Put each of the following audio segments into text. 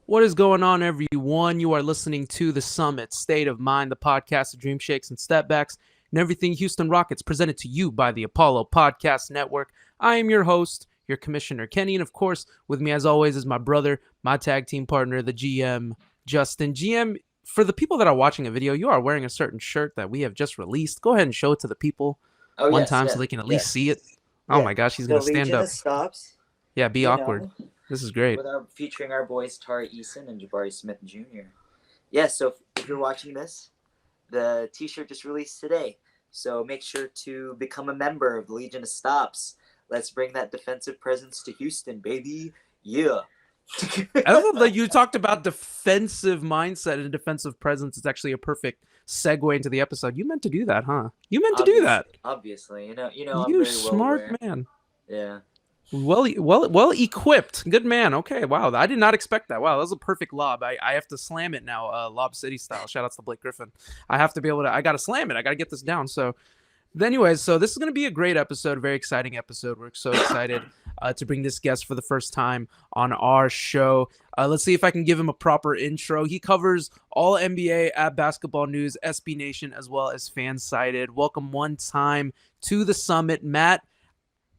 What is going on, everyone? You are listening to The Summit State of Mind, the podcast of dream shakes and step backs, and everything Houston Rockets, presented to you by the Apollo Podcast Network. I am your host, your commissioner, Kenny, and of course, with me as always is my brother, my tag team partner, the GM, Justin. GM, for the people that are watching a video, you are wearing a certain shirt that we have just released. Go ahead and show it to the people Oh one yes, time so yes, they can at least yes, see it. Oh yeah. my gosh, he's The going to stand Legion up. of Stops, Yeah, be you awkward. know, This is great. featuring our boys Tari Eason and Jabari Smith Jr. Yeah, so if you're watching this, the T-shirt just released today. So make sure to become a member of the Legion of Stops. Let's bring that defensive presence to Houston, baby. Yeah. I love that you talked about defensive mindset and defensive presence. It's actually a perfect segue into the episode. You meant to do that, huh? You meant to do that. Obviously, I'm You very well smart aware. man. Yeah. Well equipped. Good man. Okay, wow. I did not expect that. Wow, that was a perfect lob. I have to slam it now, Lob City style. Shout outs to Blake Griffin. I have to be able to. I got to slam it. I got to get this down. So anyways, so this is going to be a great episode, very exciting episode. We're so excited to bring this guest for the first time on our show. Let's see if I can give him a proper intro. He covers all NBA at Basketball News, SB Nation, as well as Fansided. Welcome one time to the summit, Mat.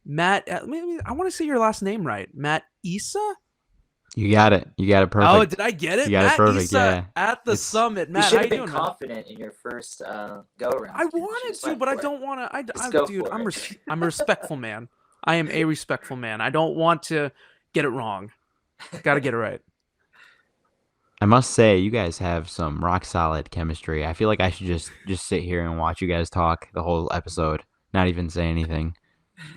I want to say your last name right. Mat Issa? You got it. You got it perfect. Oh, did I get it? You got Mat it perfect. Issa Yeah. at the summit. Matt, you how should you have been doing, confident in your first go around. I wanted to, but I don't want to. Dude, I'm a respectful man. I am a respectful man. I don't want to get it wrong. Got to get it right. I must say, you guys have some rock solid chemistry. I feel like I should just sit here and watch you guys talk the whole episode, not even say anything.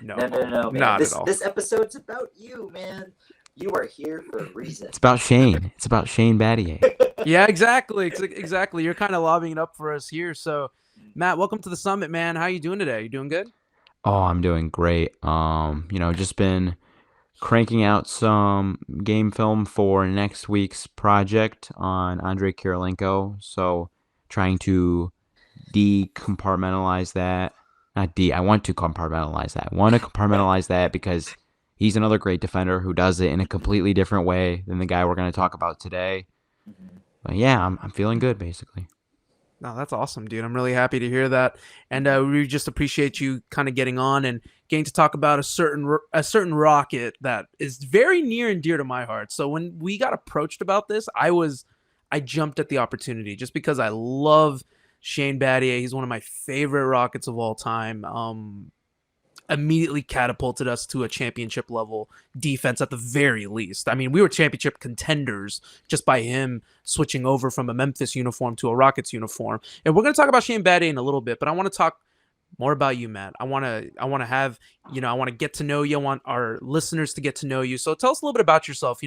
No, man. Not at all. This episode's about you, man. You are here for a reason. It's about Shane. It's about Shane Battier. Yeah, exactly. Exactly. You're kind of lobbying it up for us here. So, Matt, welcome to the summit, man. How you doing today? You doing good? Oh, I'm doing great. Just been cranking out some game film for next week's project on Andrei Kirilenko. So, trying to decompartmentalize that. I want to compartmentalize that. I want to compartmentalize that because he's another great defender who does it in a completely different way than the guy we're going to talk about today. But yeah, I'm feeling good, basically. No, that's awesome, dude. I'm really happy to hear that, and we just appreciate you kind of getting on and getting to talk about a certain rocket that is very near and dear to my heart. So when we got approached about this, I jumped at the opportunity just because I love Shane Battier. He's one of my favorite Rockets of all time. Immediately catapulted us to a championship level defense at the very least. I mean, we were championship contenders just by him switching over from a Memphis uniform to a Rockets uniform. And we're going to talk about Shane Battier in a little bit, but I want to talk more about you, Matt. I want to get to know you. I want our listeners to get to know you. So tell us a little bit about yourself,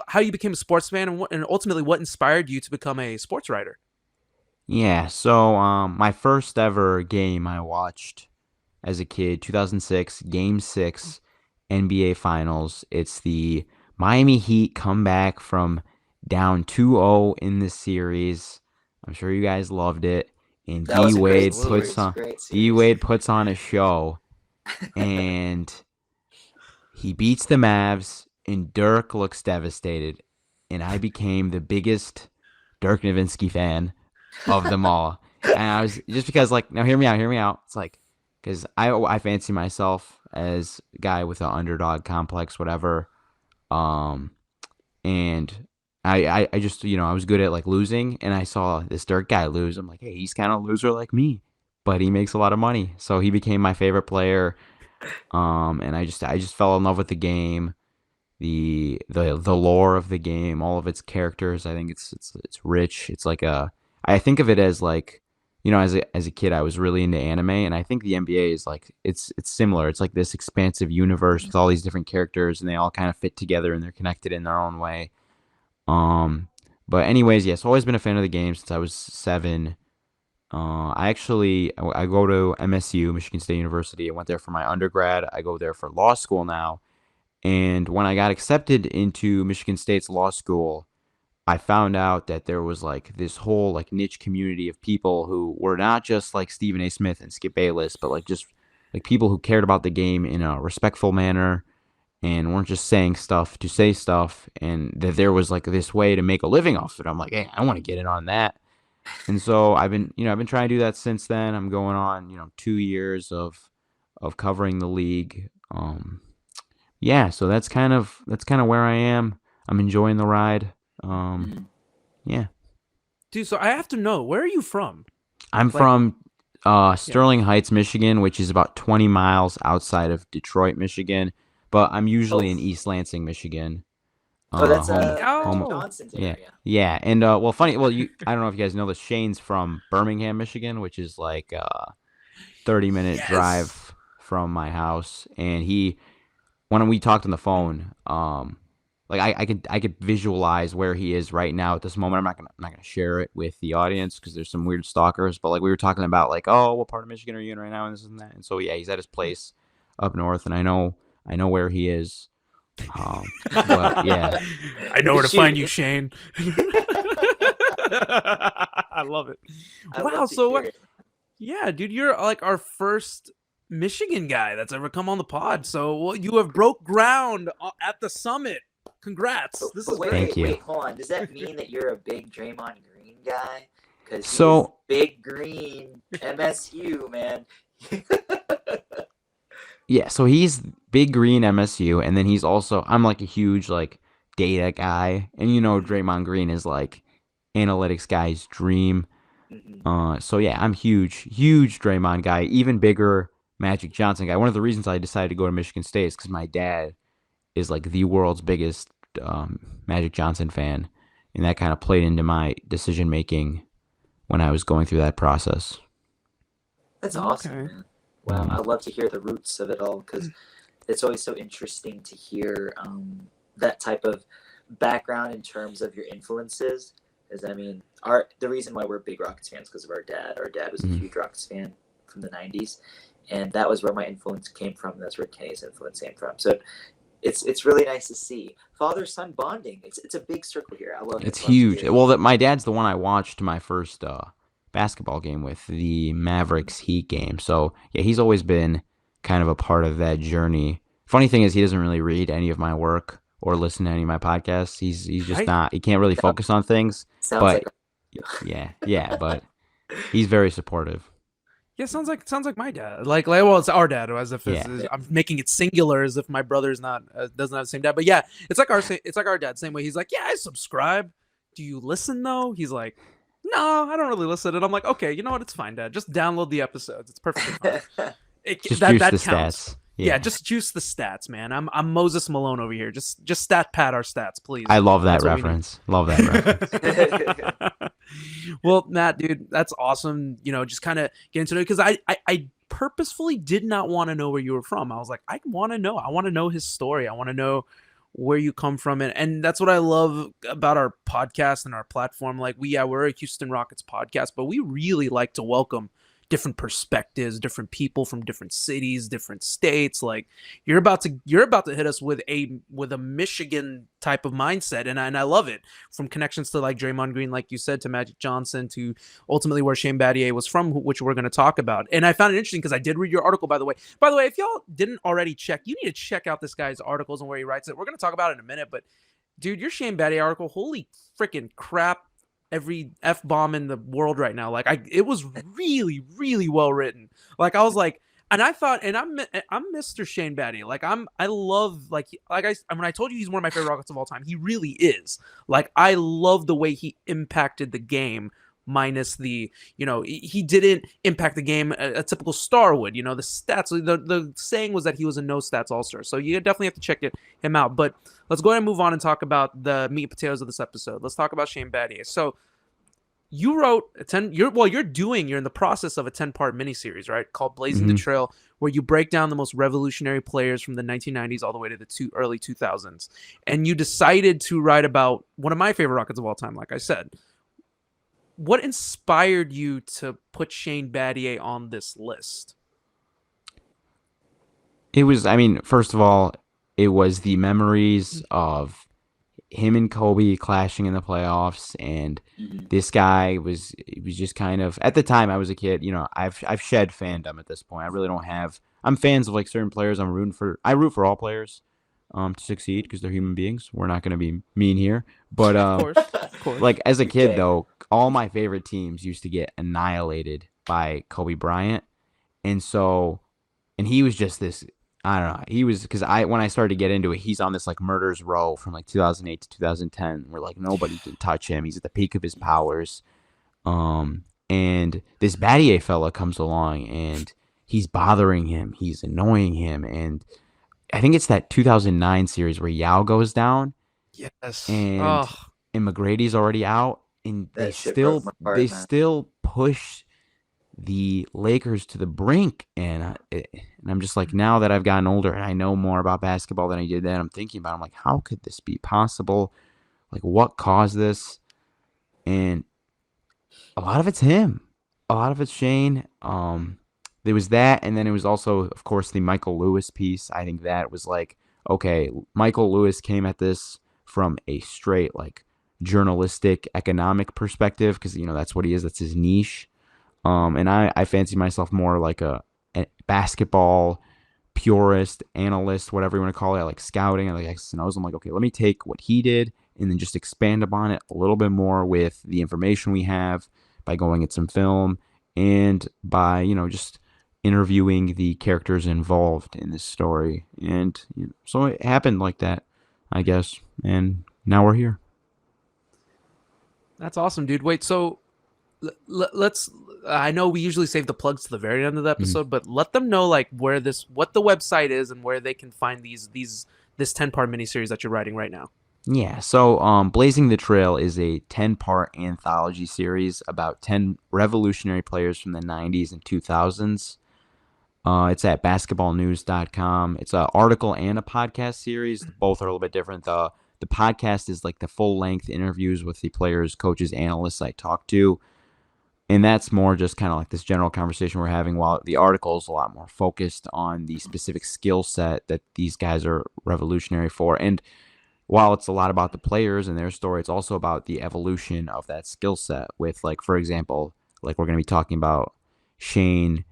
how you became a sportsman and ultimately what inspired you to become a sports writer. Yeah, so my first ever game I watched as a kid, 2006, Game 6, NBA Finals. It's the Miami Heat come back from down 2-0 in the series. I'm sure you guys loved it. And D-Wade puts on a show. And he beats the Mavs, and Dirk looks devastated. And I became the biggest Dirk Nowitzki fan of them all. And I was, just because, now hear me out. It's like, because I fancy myself as a guy with an underdog complex, whatever. And I just, I was good at losing, and I saw this Dirk guy lose. I'm like, hey, he's kind of a loser like me, but he makes a lot of money. So he became my favorite player. And I just fell in love with the game, the lore of the game, all of its characters. I think it's rich. It's I think of it as as a kid, I was really into anime, and I think the NBA is it's similar. It's like this expansive universe with all these different characters, and they all kind of fit together, and they're connected in their own way. But anyways, yes, always been a fan of the game since I was 7. I go to MSU, Michigan State University. I went there for my undergrad. I go there for law school now, and when I got accepted into Michigan State's law school, I found out that there was this whole niche community of people who were not just like Stephen A. Smith and Skip Bayless, but just people who cared about the game in a respectful manner and weren't just saying stuff to say stuff, and that there was like this way to make a living off it. I'm like, hey, I want to get in on that. And so I've been trying to do that since then. I'm going on, 2 years of covering the league. Yeah, so that's kind of where I am. I'm enjoying the ride. Mhm. Yeah. Dude, so I have to know, where are you from? I'm Like, from yeah. Sterling Heights, Michigan, which is about 20 miles outside of Detroit, Michigan. But I'm usually Oh, in East Lansing, Michigan. that's Magic Home. Oh. Johnson's Yeah, area. yeah. And well, funny. Well, I don't know if you guys know this. Shane's from Birmingham, Michigan, which is like 30-minute Yes. drive from my house. And when we talked on the phone, like I could visualize where he is right now at this moment. I'm not gonna share it with the audience because there's some weird stalkers. But like we were talking about, like, oh, what part of Michigan are you in right now, and this and that. And so yeah, he's at his place up north, and I know where he is. But yeah, I know where to find you, Shoot. Shane. I love it. I Wow. love to So hear it. yeah, dude, you're like our first Michigan guy that's ever come on the pod. So you have broke ground at the summit. Congrats. This But is wait, great. thank you. hold on. Does that mean that you're a big Draymond Green guy? Because he is So big green MSU, man. yeah, so he's big green MSU, and then I'm like a huge like data guy, and Draymond Green is like analytics guy's dream. Mhm. So yeah, I'm huge Draymond guy, even bigger Magic Johnson guy. One of the reasons I decided to go to Michigan State is because my dad is like the world's biggest Magic Johnson fan, and that kind of played into my decision making when I was going through that process. That's awesome, Okay. man. Wow, Um, I love to hear the roots of it all because it's always so interesting to hear that type of background in terms of your influences. Because I mean, the reason why we're big Rockets fans because of our dad. Our dad was a mhm. huge Rockets fan from the '90s, and that was where my influence came from. That's where Kenny's influence came from. So it's really nice to see father son bonding. It's a big circle here. I love it. It's Love to huge. hear it. Well, my dad's the one I watched my first basketball game with, the Mavericks Heat game. So yeah, he's always been kind of a part of that journey. Funny thing is, he doesn't really read any of my work or listen to any of my podcasts. He's just Right? not. He can't really Sounds focus on things. sounds But like yeah. But he's very supportive. Yeah, sounds like my dad. Like well, it's our dad. As if Yeah. I'm making it singular, as if my brother's not doesn't have the same dad. But yeah, it's like our dad. Same way. He's like, yeah, I subscribe. Do you listen though? He's like, no, I don't really listen. And I'm like, okay, you know what? It's fine, Dad. Just download the episodes. It's perfectly fine. Just That juice the counts. stats. Yeah, Yeah. just juice the stats, man. I'm Moses Malone over here. Just stat pad our stats, please. I love that That's what we need. reference. Love that reference. Well, Matt, dude, that's awesome. Just kind of get into it because I purposefully did not want to know where you were from. I was like, I want to know. I want to know his story. I want to know where you come from, and that's what I love about our podcast and our platform. Like we're a Houston Rockets podcast, but we really like to welcome different perspectives, different people from different cities, different states. Like you're about to hit us with a Michigan type of mindset, and I love it. From connections to like Draymond Green, like you said, to Magic Johnson, to ultimately where Shane Battier was from, which we're going to talk about. And I found it interesting because I did read your article, by the way. By the way, if y'all didn't already check, you need to check out this guy's articles and where he writes it. We're going to talk about it in a minute, but dude, your Shane Battier article, holy freaking crap. Every F-bomb in the world right now. Like it was really, really well written. Like I was like, and I thought, and I'm Mr. Shane Battier. Like I love when I told you he's one of my favorite Rockets of all time. He really is. Like I love the way he impacted the game. Minus the, he didn't impact the game a typical star would. The stats. The saying was that he was a no stats all-star. So you definitely have to check him out. But let's go ahead and move on and talk about the meat and potatoes of this episode. Let's talk about Shane Battier. So you wrote you're in the process of a 10-part miniseries, right? Called Blazing the Trail, where you break down the most revolutionary players from the 1990s all the way to the early 2000s. And you decided to write about one of my favorite Rockets of all time, like I said. What inspired you to put Shane Battier on this list? First of all, it was the memories of him and Kobe clashing in the playoffs, and this guy was just kind of, at the time I was a kid, I've shed fandom at this point. I really don't have. I'm fans of like certain players. I root for all players. to succeed because they're human beings. We're not going to be mean here. But Of course, of course. like as a kid Okay. though, all my favorite teams used to get annihilated by Kobe Bryant. And so and he was just this I don't know. He was because when I started to get into it, he's on this like murder's row from like 2008 to 2010, where like nobody can touch him. He's at the peak of his powers. And this Battier fella comes along and he's bothering him. He's annoying him. And I think it's that 2009 series where Yao goes down Yes. and Oh, McGrady's already out, and That shit broke my heart, they man. still push the Lakers to the brink, and I'm just like, now that I've gotten older and I know more about basketball than I did then, I'm thinking about, I'm like, how could this be possible? Like, what caused this? And a lot of it's him. A lot of it's Shane. There was that, and then it was also, of course, the Michael Lewis piece. I think that was like, okay, Michael Lewis came at this from a straight like journalistic economic perspective because that's what he is. That's his niche. And I fancy myself more like a basketball purist, analyst, whatever you want to call it, like scouting and like X's and O's. I'm like, okay, let me take what he did and then just expand upon it a little bit more with the information we have by going at some film and by, just interviewing the characters involved in this story. And so it happened like that, I guess. And now we're here. that's awesome, dude. Wait, so let's. I know we usually save the plugs to the very end of the Mhm. episode, but let them know like what the website is and where they can find this 10-part miniseries that you're writing right now. Yeah, so Blazing the Trail is a 10-part anthology series about 10 revolutionary players from the 90s and 2000s. It's at basketballnews.com. It's an article and a podcast series. Both are a little bit different. The podcast is like the full-length interviews with the players, coaches, analysts I talk to. And that's more just kind of like this general conversation we're having, while the article is a lot more focused on the specific skill set that these guys are revolutionary for. And while it's a lot about the players and their story, it's also about the evolution of that skill set with, like, for example, like we're going to be talking about Shane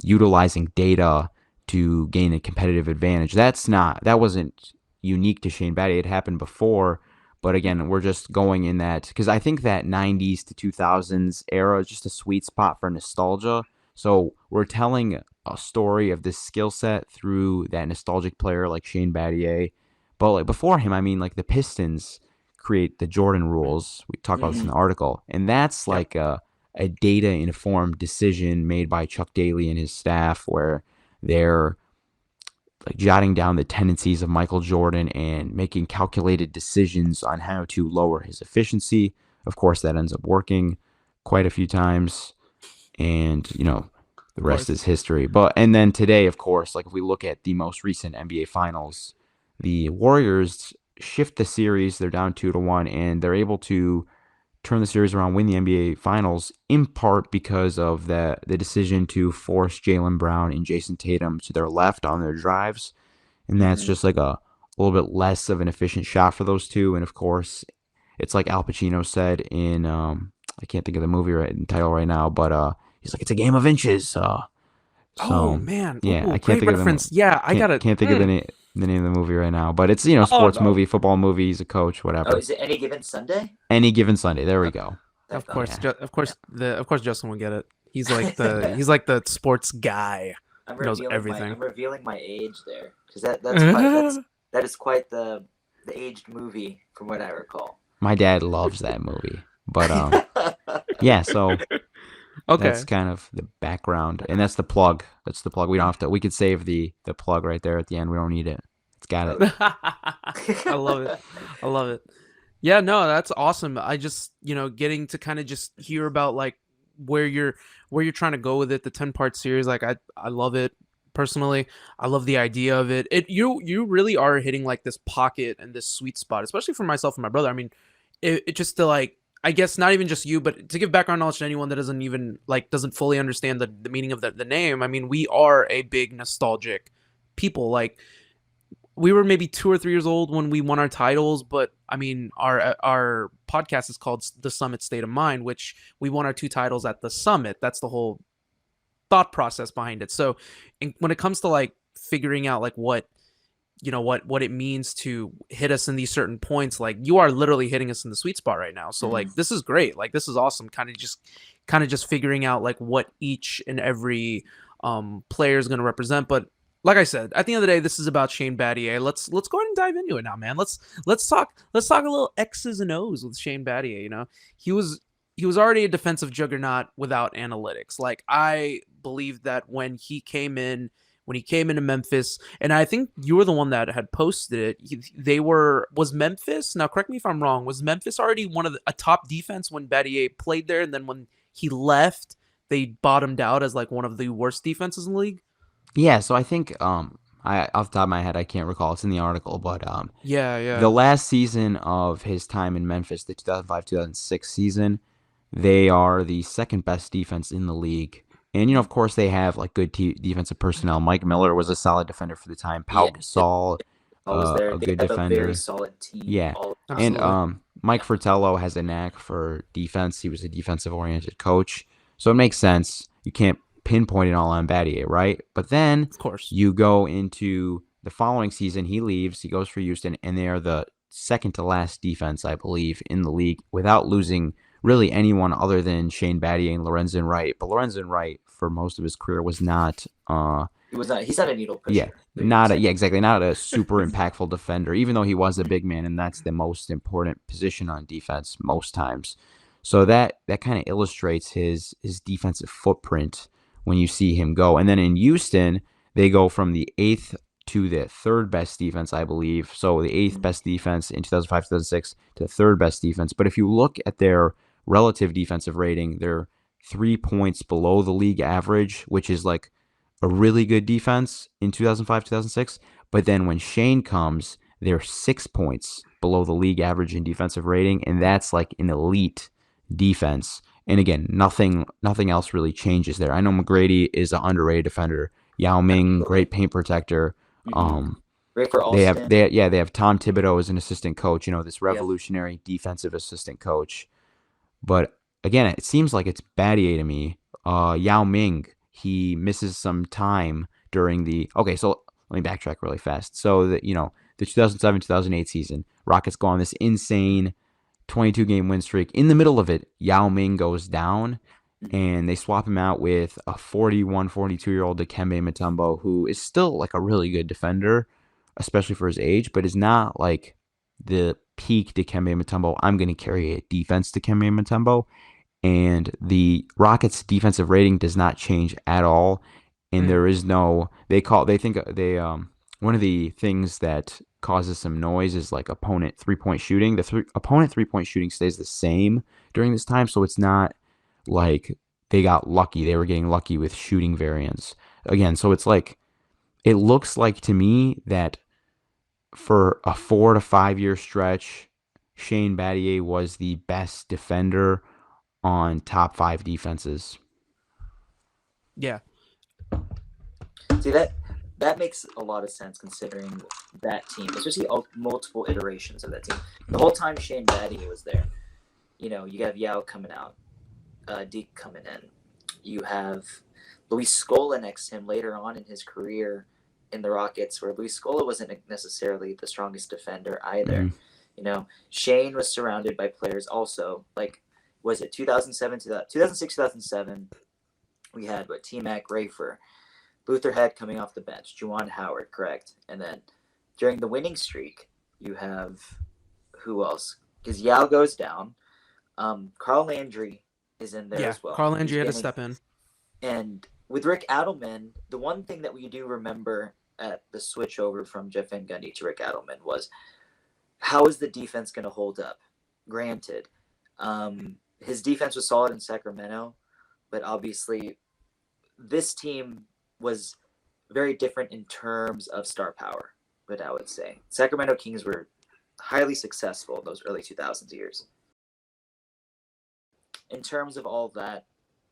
utilizing data to gain a competitive advantage. That wasn't unique to Shane Battier. It happened before. But again, we're just going in that because I think that 90s to 2000s era is just a sweet spot for nostalgia. So we're telling a story of this skill set through that nostalgic player like Shane Battier. But like before him, I mean, like the Pistons create the Jordan rules. We talk about this in the article, and that's Yep. like a data informed decision made by Chuck Daly and his staff, where they're like jotting down the tendencies of Michael Jordan and making calculated decisions on how to lower his efficiency. Of course, that ends up working quite a few times, and the rest is history. And then today, of course, like if we look at the most recent NBA Finals, the Warriors shift the series. They're down 2-1, and they're able to turn the series around, win the NBA Finals, in part because of the decision to force Jaylen Brown and Jason Tatum to their left on their drives. And that's just like a little bit less of an efficient shot for those two. And of course, it's like Al Pacino said in I can't think of the movie title right now, but he's like, it's a game of inches. Oh So man, yeah, ooh, I can't great think of reference. Yeah, I got it. can't think of the name of the movie right now, but it's Oh sports no. movie, football movie. He's a coach, Oh, whatever. is it Any Given Sunday? Any Given Sunday. There we go. Of Okay. course, Yeah. of course, Justin will get it. He's like the sports guy. I'm He knows revealing everything. I'm revealing my age there because that is quite the aged movie from what I recall. My dad loves that movie, but yeah. So Okay. that's kind of the background, and that's the plug. That's the plug. We don't have to. We could save the plug right there at the end. We don't need it. It's got it. I love it. I love it. Yeah, no, that's awesome. I just, getting to kind of just hear about like where you're trying to go with it, the 10-part series, like I love it personally. I love the idea of it. You really are hitting like this pocket and this sweet spot, especially for myself and my brother. I mean, it just to like I guess not even just you, but to give background knowledge to anyone that doesn't even doesn't fully understand the meaning of the name. I mean, we are a big nostalgic people. Like we were maybe 2 or 3 years old when we won our titles, but I mean, our podcast is called The Summit State of Mind, which we won our 2 titles at the summit. That's the whole thought process behind it. So when it comes to like figuring out like what what it means to hit us in these certain points. Like, you are literally hitting us in the sweet spot right now. So like, this is great. Like, this is awesome. Kind of just figuring out like what each and every player is going to represent. But like I said, at the end of the day, this is about Shane Battier. Let's go ahead and dive into it now, man. Let's talk a little X's and O's with Shane Battier. He was already a defensive juggernaut without analytics. Like, I believe that when he came into Memphis, and I think you were the one that had posted it. Was Memphis, now correct me if I'm wrong, was Memphis already a top defense when Battier played there, and then when he left, they bottomed out as like one of the worst defenses in the league? Yeah, so I think I off the top of my head I can't recall. It's in the article, but the Yeah. last season of his time in Memphis, the 2005-2006 season, they are the second best defense in the league. And of course, they have like good defensive personnel. Mike Miller was a solid defender for the time. Pau Gasol, Always there. a They good have a very defender. solid team. Yeah. And Absolutely. Mike Fratello has a knack for defense. He was a defensive-oriented coach. So it makes sense. You can't pinpoint it all on Battier, right? But then Of course. you go into the following season, he leaves, he goes for Houston, and they are the second to last defense, I believe, in the league without losing really anyone other than Shane Battier and Lorenzen Wright. But Lorenzen Wright, for most of his career, was not he's not a needle pusher. yeah, exactly. Not a super impactful defender, even though he was a big man, and that's the most important position on defense most times. So that kind of illustrates his defensive footprint when you see him go. And then in Houston, they go from the eighth to the third best defense, I believe. So the eighth best defense in 2005-2006 to the third best defense. But if you look at their relative defensive rating, they're 3 points below the league average, which is like a really good defense in 2005-2006. But then when Shane comes, they're 6 points below the league average in defensive rating, and that's like an elite defense. And again, nothing else really changes there. I know McGrady is an underrated defender. Yao Ming, great paint protector. Great for They Alston. have Tom Thibodeau as an assistant coach. This revolutionary defensive assistant coach. But again, it seems like it's Battier to me. Yao Ming, he misses some time during the. Okay, so let me backtrack really fast. So the 2007-2008 season, Rockets go on this insane 22-game win streak. In the middle of it, Yao Ming goes down, and they swap him out with a 41, 42-year-old Dikembe Mutombo, who is still like a really good defender, especially for his age, but is not like the peak Dikembe Mutombo. I'm going to carry a defense Dikembe Mutombo, and the Rockets' defensive rating does not change at all. And there is no. One of the things that causes some noise is like opponent 3-point shooting. The opponent 3-point shooting stays the same during this time, so it's not like they got lucky. They were getting lucky with shooting variance again. So it's like it looks like to me that for a 4 to 5 year stretch, Shane Battier was the best defender on top 5 defenses. Yeah. See, that makes a lot of sense considering that team, especially multiple iterations of that team. The whole time Shane Battier was there, you have Yao coming out, Deke coming in. You have Luis Scola next to him later on in his career in the Rockets, where Luis Scola wasn't necessarily the strongest defender either. Shane was surrounded by players also, like, was it 2006, 2007, we had T-Mac, Rafer, Luther Head coming off the bench, Juwan Howard, correct? And then during the winning streak, you have who else? Because Yao goes down. Carl Landry is in there as well. Carl Landry had to step in. And with Rick Adelman, the one thing that we do remember at the switch over from Jeff Van Gundy to Rick Adelman was, how is the defense going to hold up? Granted, his defense was solid in Sacramento, but obviously this team was very different in terms of star power, but I would say Sacramento Kings were highly successful in those early 2000s years. In terms of all that,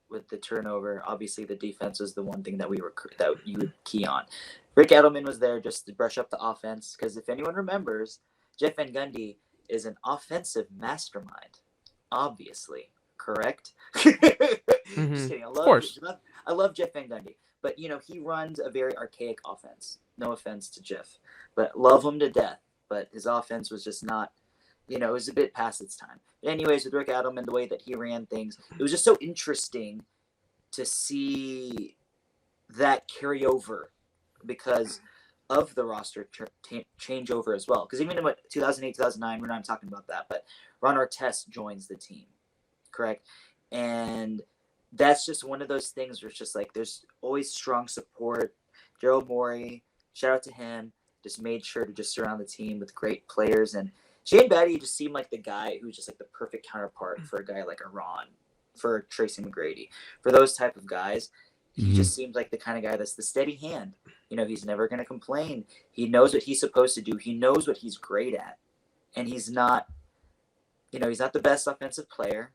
with the turnover, obviously the defense was the one thing that you would key on. Rick Edelman was there just to brush up the offense, because if anyone remembers, Jeff Van Gundy is an offensive mastermind, obviously, correct? Just kidding. I love Jeff Van Gundy. But he runs a very archaic offense. No offense to Jeff, but love him to death. But his offense was just not, it was a bit past its time. But anyways, with Rick Adelman, the way that he ran things, it was just so interesting to see that carry over because of the roster changeover as well. Because even in 2008, 2009, we're not talking about that, but Ron Artest joins the team, correct? And that's just one of those things where it's just like there's always strong support. Gerald Morey, shout out to him, just made sure to just surround the team with great players. And Shane Battier just seemed like the guy who's just like the perfect counterpart for a guy like a Ron, for Tracy McGrady, for those type of guys. He just seems like the kind of guy that's the steady hand. He's never going to complain. He knows what he's supposed to do. He knows what he's great at. And he's not, he's not the best offensive player.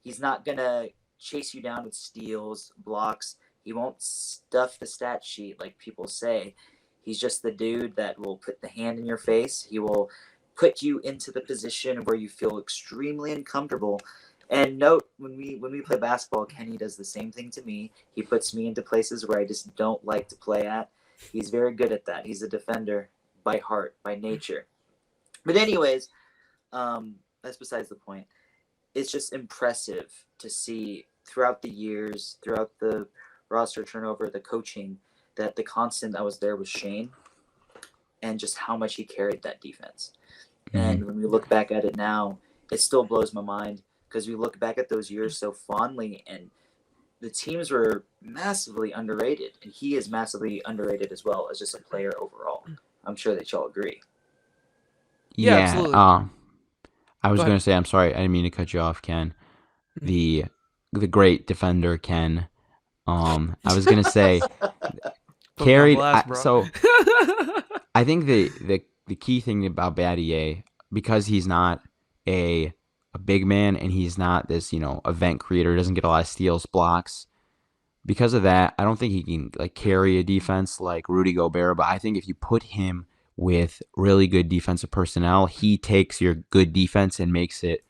He's not going to chase you down with steals, blocks. He won't stuff the stat sheet like people say. He's just the dude that will put the hand in your face. He will put you into the position where you feel extremely uncomfortable. And note, when we play basketball, Kenny does the same thing to me. He puts me into places where I just don't like to play at. He's very good at that. He's a defender by heart, by nature. But anyways, that's besides the point. It's just impressive to see throughout the years, throughout the roster turnover, the coaching, that the constant that was there was Shane and just how much he carried that defense. And when we look back at it now, it still blows my mind because we look back at those years so fondly, and the teams were massively underrated, and he is massively underrated as well as just a player overall. I'm sure that y'all agree. Yeah, absolutely. I was going to say, I'm sorry, I didn't mean to cut you off, Ken. The great defender, Ken. I was going to say, carried. So I think the key thing about Battier, because he's not a big man and he's not this, event creator, doesn't get a lot of steals, blocks. Because of that, I don't think he can carry a defense like Rudy Gobert, but I think if you put him with really good defensive personnel, he takes your good defense and makes it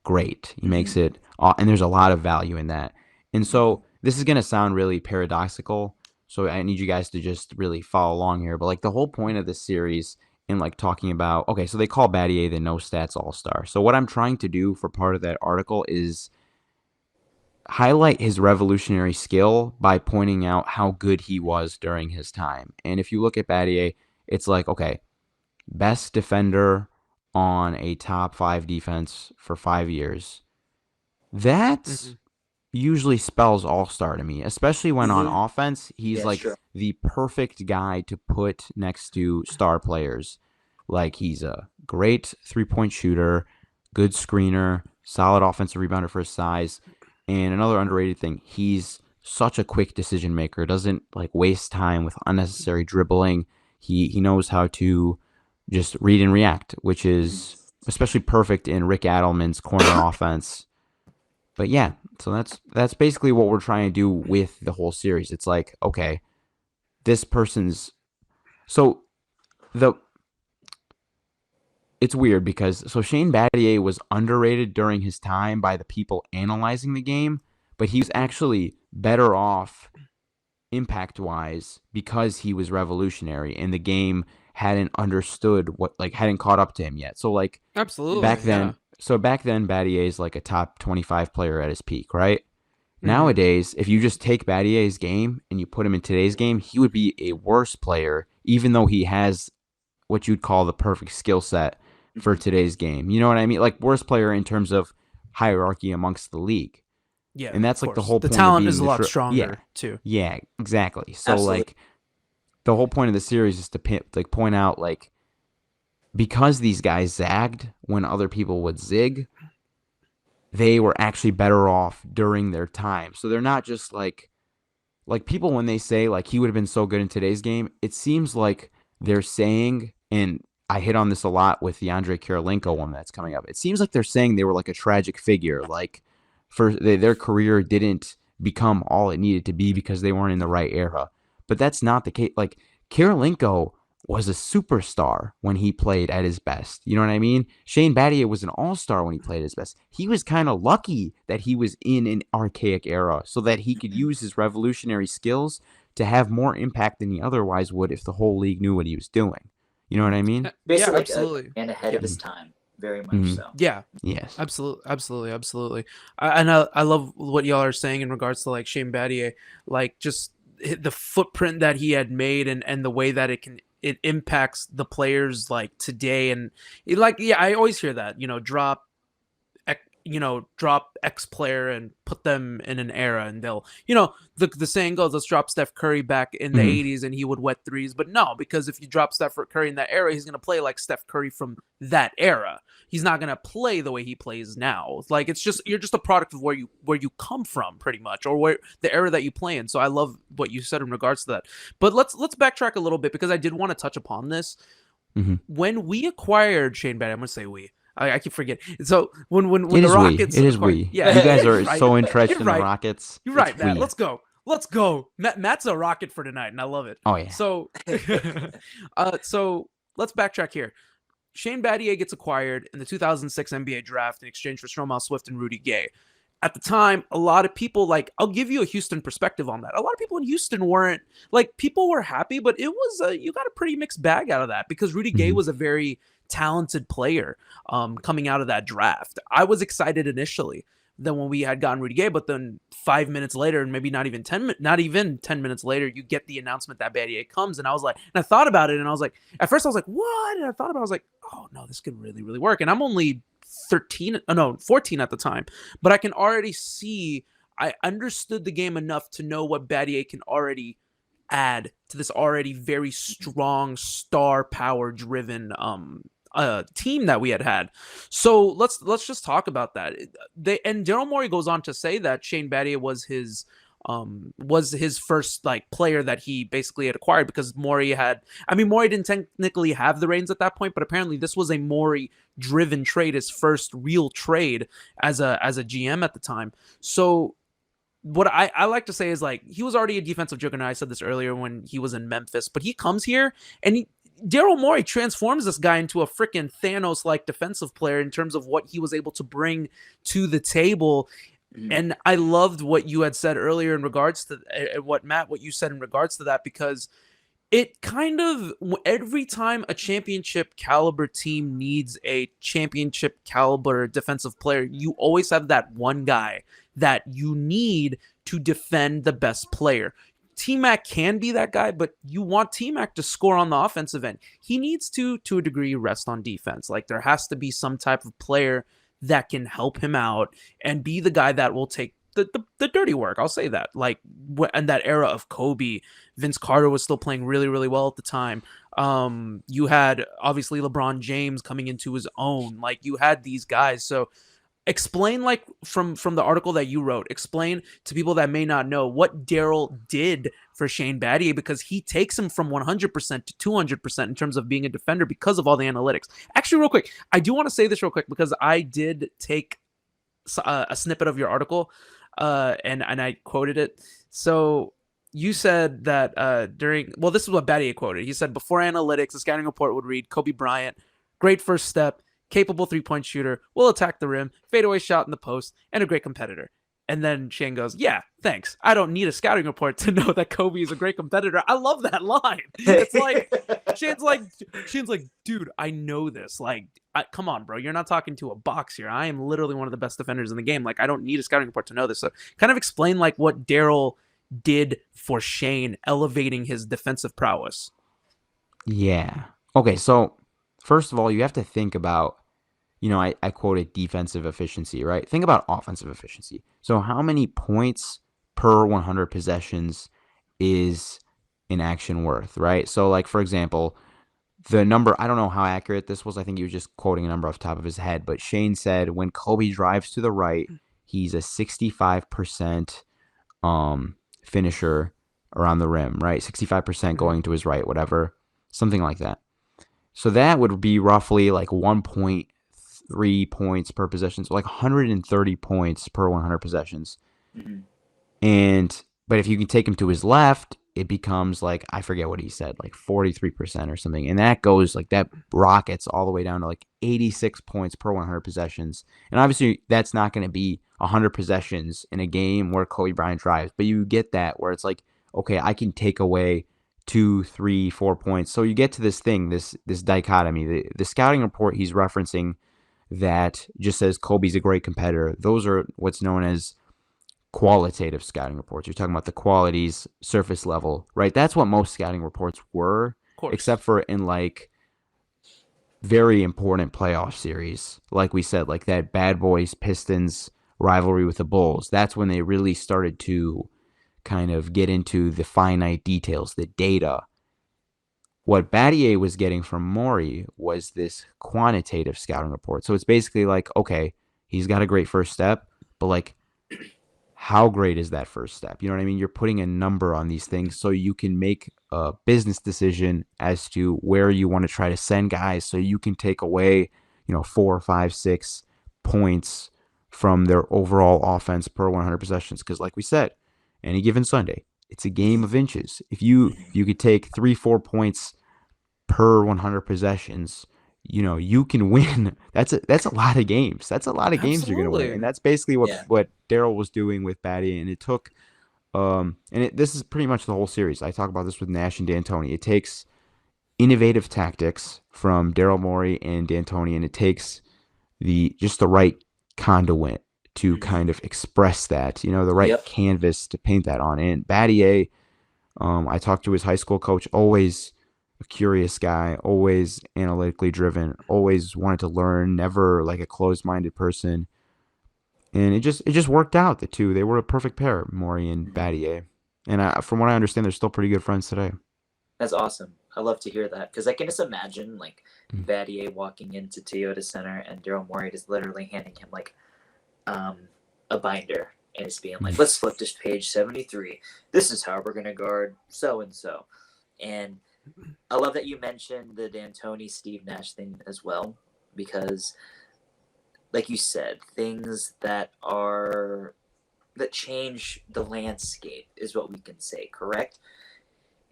great. He makes it, and there's a lot of value in that. And so this is going to sound really paradoxical, so I need you guys to just really follow along here. But the whole point of this series in talking about, okay, so they call Battier the no stats all-star. So what I'm trying to do for part of that article is highlight his revolutionary skill by pointing out how good he was during his time. And if you look at Battier, it's okay, best defender on a top 5 defense for 5 years. That usually spells all-star to me, especially when on offense, he's the perfect guy to put next to star players. He's a great three-point shooter, good screener, solid offensive rebounder for his size. And another underrated thing, he's such a quick decision maker, doesn't waste time with unnecessary dribbling. He knows how to just read and react, which is especially perfect in Rick Adelman's corner offense. But yeah, so that's basically what we're trying to do with the whole series. It's okay, this person's it's weird because Shane Battier was underrated during his time by the people analyzing the game, but he was actually better off impact-wise because he was revolutionary and the game hadn't understood hadn't caught up to him yet. So absolutely back then, Battier is a top 25 player at his peak, right? Nowadays, if you just take Battier's game and you put him in today's game, he would be a worse player, even though he has what you'd call the perfect skill set for today's game. You know what I mean? Worst player in terms of hierarchy amongst the league. Yeah, and that's the whole point. The talent of is a lot stronger too. Yeah, exactly. So Absolutely. the whole point of the series is to point out because these guys zagged when other people would zig, they were actually better off during their time. So they're not just people when they say he would have been so good in today's game, it seems like they're saying, and I hit on this a lot with the Andre Kirilenko one that's coming up. It seems like they're saying they were a tragic figure, for their career didn't become all it needed to be because they weren't in the right era. But that's not the case. Kirilenko was a superstar when he played at his best. You know what I mean? Shane Battier was an all-star when he played at his best. He was kind of lucky that he was in an archaic era so that he could use his revolutionary skills to have more impact than he otherwise would if the whole league knew what he was doing. You know what I mean? Yeah, Basically, like absolutely. and ahead Yeah, of his time, very much Mhm. so. yeah. Yes. Absolutely. I love what y'all are saying in regards to like Shane Battier, like just the footprint that he had made and the way that it impacts the players like today and like yeah, I always hear that, drop X player and put them in an era and they'll, the saying goes, let's drop Steph Curry back in the Mhm. 80s and he would wet threes. But no, because if you drop Steph Curry in that era, he's going to play like Steph Curry from that era. He's not going to play the way he plays now. Like you're just a product of where you come from pretty much, or where the era that you play in. So I love what you said in regards to that. But let's backtrack a little bit because I did want to touch upon this. Mhm. When we acquired Shane Battier, I'm going to say we. I keep forgetting. So when It the is we. Rockets It is acquired, we. yeah, You guys you're are right. so interested You're in the right. Rockets. You're right, It's Matt. we. Let's go. Let's go. Matt's a rocket for tonight, and I love it. Oh yeah. So, so let's backtrack here. Shane Battier gets acquired in the 2006 NBA draft in exchange for Stromile Swift and Rudy Gay. At the time, a lot of people, like, I'll give you a Houston perspective on that. A lot of people in Houston weren't, like, people were happy, but it was, you got a pretty mixed bag out of that because Rudy Gay Mhm. was a very talented player coming out of that draft. I was excited initially than when we had gotten Rudy Gay, but then 5 minutes later, and maybe not even 10 minutes later, you get the announcement that Battier comes, and I was like, and I thought about it, and I was like, at first I was like, what? And I thought about it, I was like, oh no, this could really, really work. And I'm only 14 at the time, but I can already see, I understood the game enough to know what Battier can already add to this already very strong star power driven team that we had. So let's just talk about that. And Daryl Morey goes on to say that Shane Battier was his first like player that he basically had acquired because Morey didn't technically have the reins at that point, but apparently this was a Morey driven trade, his first real trade as a GM at the time. So what I like to say is like he was already a defensive juggernaut. I said this earlier when he was in Memphis, but he comes here and Daryl Morey transforms this guy into a freaking Thanos-like defensive player in terms of what he was able to bring to the table. And I loved what you had said earlier in regards to what you said in regards to that, because it kind of, every time a championship caliber team needs a championship caliber defensive player, you always have that one guy that you need to defend the best player. T-Mac can be that guy, but you want T-Mac to score on the offensive end. He needs to a degree, rest on defense. Like there has to be some type of player that can help him out and be the guy that will take the dirty work. I'll say that. Like in that era of Kobe, Vince Carter was still playing really, really well at the time. You had obviously LeBron James coming into his own. Like you had these guys. So explain, like from the article that you wrote, explain to people that may not know what Daryl did for Shane Battier, because he takes him from 100% to 200% in terms of being a defender because of all the analytics. Actually, real quick, I do want to say this real quick because I did take a snippet of your article and I quoted it. So you said that this is what Battier quoted. He said, before analytics, the scouting report would read Kobe Bryant, great first step, capable three-point shooter, will attack the rim, fadeaway shot in the post, and a great competitor. And then Shane goes, yeah, thanks. I don't need a scouting report to know that Kobe is a great competitor. I love that line. It's like, Shane's like, dude, I know this. Like, come on, bro. You're not talking to a box here. I am literally one of the best defenders in the game. Like, I don't need a scouting report to know this. So kind of explain like what Daryl did for Shane, elevating his defensive prowess. Yeah. Okay, so first of all, you have to think about, I quoted defensive efficiency, right? Think about offensive efficiency. So how many points per 100 possessions is an action worth, right? So like, for example, the number, I don't know how accurate this was. I think he was just quoting a number off the top of his head, but Shane said when Kobe drives to the right, he's a 65% finisher around the rim, right? 65% going to his right, whatever, something like that. So that would be roughly like 1.3 points per possession, so like 130 points per 100 possessions. But if you can take him to his left, it becomes like, I forget what he said, like 43% or something. And that goes like, that rockets all the way down to like 86 points per 100 possessions. And obviously that's not going to be 100 possessions in a game where Kobe Bryant drives, but you get that where it's like okay, I can take away 2, 3, 4 points. So you get to this thing, this dichotomy. The scouting report he's referencing that just says Kobe's a great competitor. Those are what's known as qualitative scouting reports. You're talking about the qualities, surface level, right? That's what most scouting reports were, Of course. except for in like very important playoff series. Like we said, like that Bad Boys Pistons rivalry with the Bulls. That's when they really started to kind of get into the finite details, the data. What Battier was getting from Morey was this quantitative scouting report. So it's basically like, okay, he's got a great first step, but like, how great is that first step? You know what I mean? You're putting a number on these things so you can make a business decision as to where you want to try to send guys so you can take away, 4, 5, 6 points from their overall offense per 100 possessions. Because like we said, any given Sunday, it's a game of inches. If you could take 3, 4 points per 100 possessions, you can win. That's a lot of games. That's a lot of games you're gonna win, Absolutely. and that's basically what Yeah. what Daryl was doing with Batty, and it took this is pretty much the whole series. I talk about this with Nash and D'Antoni. It takes innovative tactics from Daryl Morey and D'Antoni, and it takes the right conduit to Hmm. kind of express that, the right Yep. canvas to paint that on. And Battier, I talked to his high school coach, always a curious guy, always analytically driven, always wanted to learn, never like a closed-minded person. And it just worked out. The two, they were a perfect pair, Maury and Hmm. Battier. And from what I understand, they're still pretty good friends today. That's awesome. I love to hear that because I can just imagine like Mm. Battier walking into Toyota Center and Daryl Morey just literally handing him like um, a binder and it's being like, Mm. let's flip this page 73. This is how we're gonna guard so and so. And I love that you mentioned the D'Antoni Steve Nash thing as well because, like you said, things that change the landscape is what we can say, correct?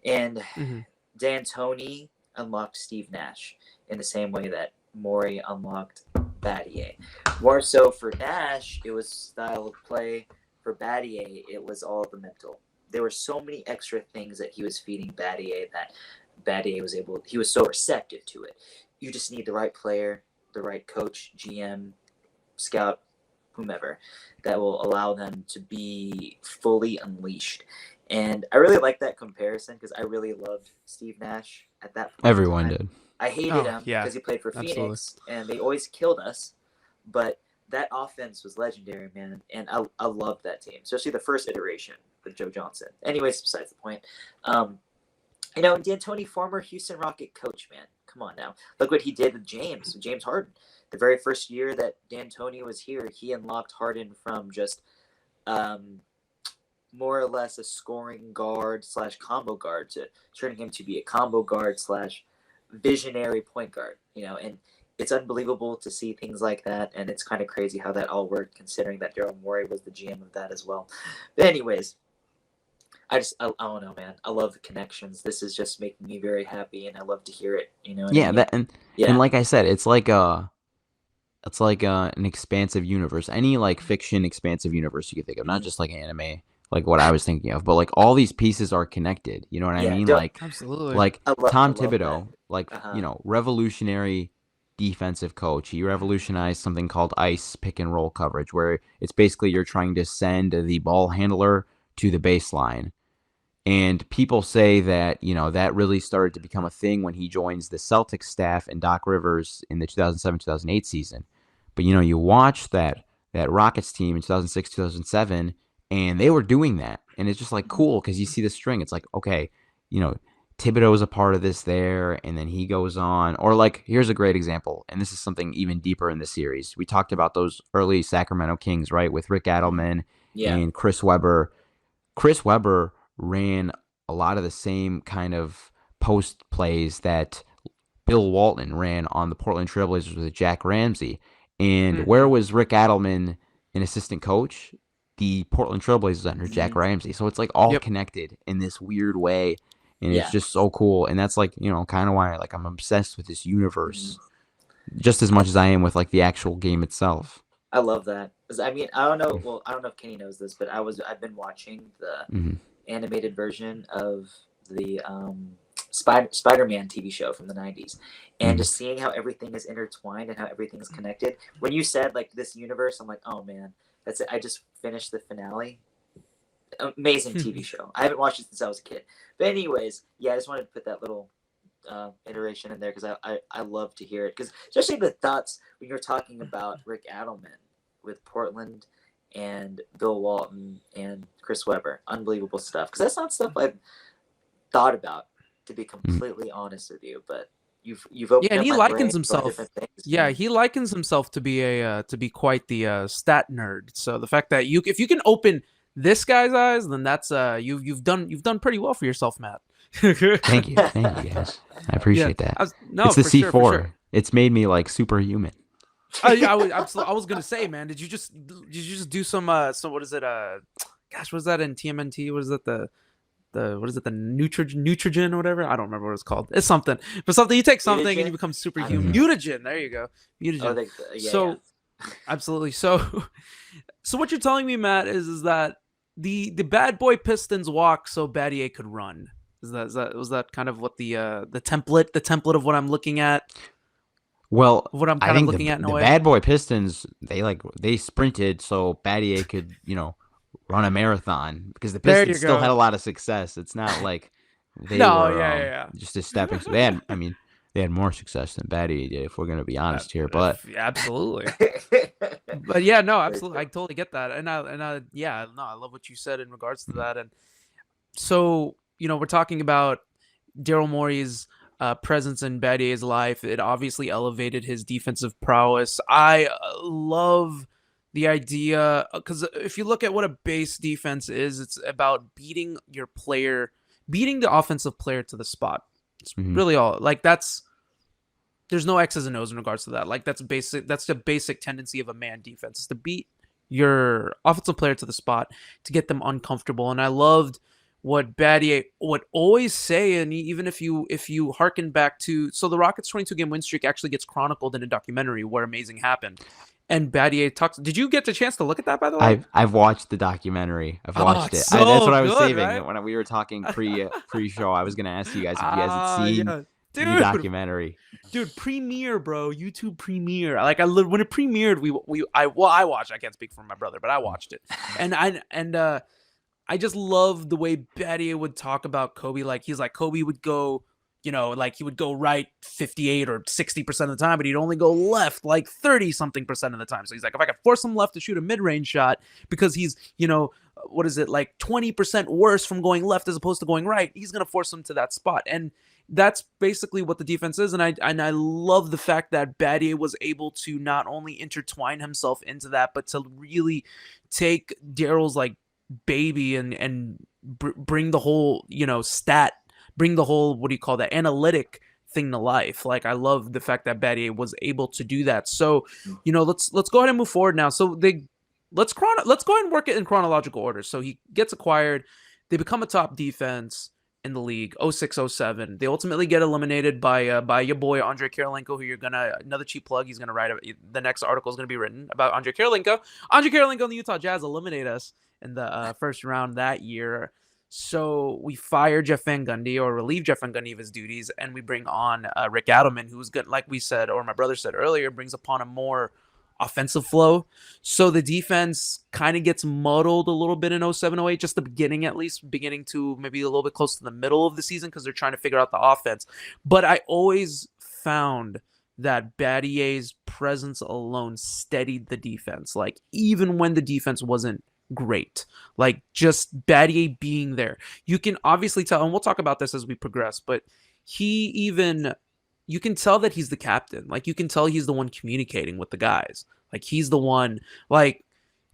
And Hmm. D'Antoni unlocked Steve Nash in the same way that Morey unlocked Battier. More so for Nash, it was style of play. For Battier, it was all the mental. There were so many extra things that he was feeding Battier that he was so receptive to it. You just need the right player, the right coach, GM, scout, whomever, that will allow them to be fully unleashed. And I really like that comparison because I really loved Steve Nash at that point in Everyone time. did. I hated Oh him yeah, because he played for absolutely. Phoenix and they always killed us, but that offense was legendary, man. And I loved that team, especially the first iteration with Joe Johnson. Anyways, besides the point. And D'Antoni, former Houston Rocket coach, man. Come on now. Look what he did with James Harden. The very first year that D'Antoni was here, he unlocked Harden from just um, more or less a scoring guard slash combo guard to turning him to be a combo guard slash visionary point guard. And it's unbelievable to see things like that, and it's kind of crazy how that all worked, considering that Daryl Morey was the GM of that as well. But anyways, I don't know, man. I love the connections. This is just making me very happy, and I love to hear it. You know what I Yeah, mean? and Yeah. like I said, it's like an expansive universe. Any like fiction expansive universe you could think of, not Mhm. just like anime, like what I was thinking of, but like all these pieces are connected. You know what I Yeah. mean? Don't, Absolutely. Like I Tom love that. Thibodeau, like, Uh huh. revolutionary defensive coach. He revolutionized something called ice pick and roll coverage, where it's basically you're trying to send the ball handler to the baseline. And people say that, that really started to become a thing when he joins the Celtics staff and Doc Rivers in the 2007-2008 season. But, you watch that Rockets team in 2006, 2007, and they were doing that. And it's just like Hmm. cool because you see the string. It's like, okay, you know, Thibodeau is a part of this there, and then he goes on. Or like, here's a great example, and this is something even deeper in the series. We talked about those early Sacramento Kings, right, with Rick Hmm. Adelman Yeah. and Chris Webber. Chris Webber ran a lot of the same kind of post plays that Bill Walton ran on the Portland Trailblazers with Jack Ramsey. And where Hmm. was Rick Adelman an assistant coach? The Portland Trailblazers under Jack Hmm. Ramsey. So it's like all Yep. connected in this weird way. And it's Yeah. just so cool. And that's like, kind of why like I'm obsessed with this Hmm. universe just as much as I am with like the actual game itself. I love that. 'Cause, I mean, I don't know. Well, I don't know if Kenny knows this, but I've been watching the Mm-hmm. animated version of the Spider-Man TV show from the 90s, and just seeing how everything is intertwined and how everything is connected. When you said like this universe, I'm like, oh man, that's it. I just finished the finale. Amazing TV show. I haven't watched it since I was a kid. But anyways, yeah, I just wanted to put that little iteration in there because I love to hear it, because especially the thoughts when you're talking about Rick Adelman with Portland and Bill Walton and Chris Webber. Unbelievable stuff, because that's not stuff I've thought about, to be completely honest with you. But you've opened and up he my likens brain to himself. different things. Yeah, he likens himself to be quite the stat nerd. So the fact that if you can open this guy's eyes, then that's you've done pretty well for yourself, Matt. Thank you guys. I appreciate that. No, it's the for C4. Sure, for sure. It's made me like superhuman. I was gonna say, man, did you just do some what is it? Gosh, what is that in TMNT? What is it, the what is it, the Nutrigen or whatever? I don't remember what it's called. It's something. But something, you take something and you become superhuman. Mutagen. There you go. Mutagen. Yeah. Absolutely. So what you're telling me, Matt, is that the bad boy Pistons walk so Battier could run. Was that kind of what the template of what I'm looking at? Well, what I'm I think looking at in a the way? bad boy Pistons, they sprinted so Battier could, run a marathon, because the Pistons still had a lot of success. It's not like they were just a stepping stone. They had more success than Battier did, if we're going to be honest here. But absolutely. But yeah, no, absolutely. I totally get that. And I love what you said in regards to that. And so, we're talking about Daryl Morey's presence in Battier's life. It obviously elevated his defensive prowess. I love the idea, because if you look at what a base defense is, it's about beating the offensive player to the spot. It's really all. Like, there's no X's and O's in regards to that. Like, that's basic. That's the basic tendency of a man defense, is to beat your offensive player to the spot, to get them uncomfortable. And I loved what Battier would always say, and even if you harken back to, so the Rockets' 22-game win streak actually gets chronicled in a documentary where Amazing happened, and Battier talks. Did you get the chance to look at that, by the way? I've watched the documentary. I've watched it. So that's what I was saving, right? When we were talking pre-show. I was going to ask you guys if you guys had seen the documentary. Dude, premiere, bro. YouTube premiere. Like, when it premiered, I watched. I can't speak for my brother, but I watched it, and I just love the way Battier would talk about Kobe. Like, he's like, Kobe would go, like he would go right 58 or 60% of the time, but he'd only go left like 30-something% of the time. So he's like, if I could force him left to shoot a mid-range shot, because he's, what is it, like 20% worse from going left as opposed to going right, he's going to force him to that spot. And that's basically what the defense is. And I love the fact that Battier was able to not only intertwine himself into that, but to really take Daryl's like baby and bring the whole bring the whole, what do you call that, analytic thing to life. Like, I love the fact that Battier was able to do that. So let's go ahead and move forward now. So let's go ahead and work it in chronological order. So he gets acquired, they become a top defense in the league, 06-07. They ultimately get eliminated by your boy Andrei Kirilenko, who another cheap plug, he's gonna write the next article is gonna be written about Andrei Kirilenko. Andrei Kirilenko and the Utah Jazz eliminate us in the first round that year. So we fire Jeff Van Gundy, or relieve Jeff Van Gundy of his duties, and we bring on Rick Adelman, who's good, like we said, or my brother said earlier, brings upon a more offensive flow. So the defense kind of gets muddled a little bit in 07-08, just the beginning, at least beginning to maybe a little bit close to the middle of the season, because they're trying to figure out the offense. But I always found that Battier's presence alone steadied the defense. Like, even when the defense wasn't great, like, just Battier being there, you can obviously tell, and we'll talk about this as we progress, but you can tell that he's the captain. Like, you can tell he's the one communicating with the guys. Like, he's the one, like,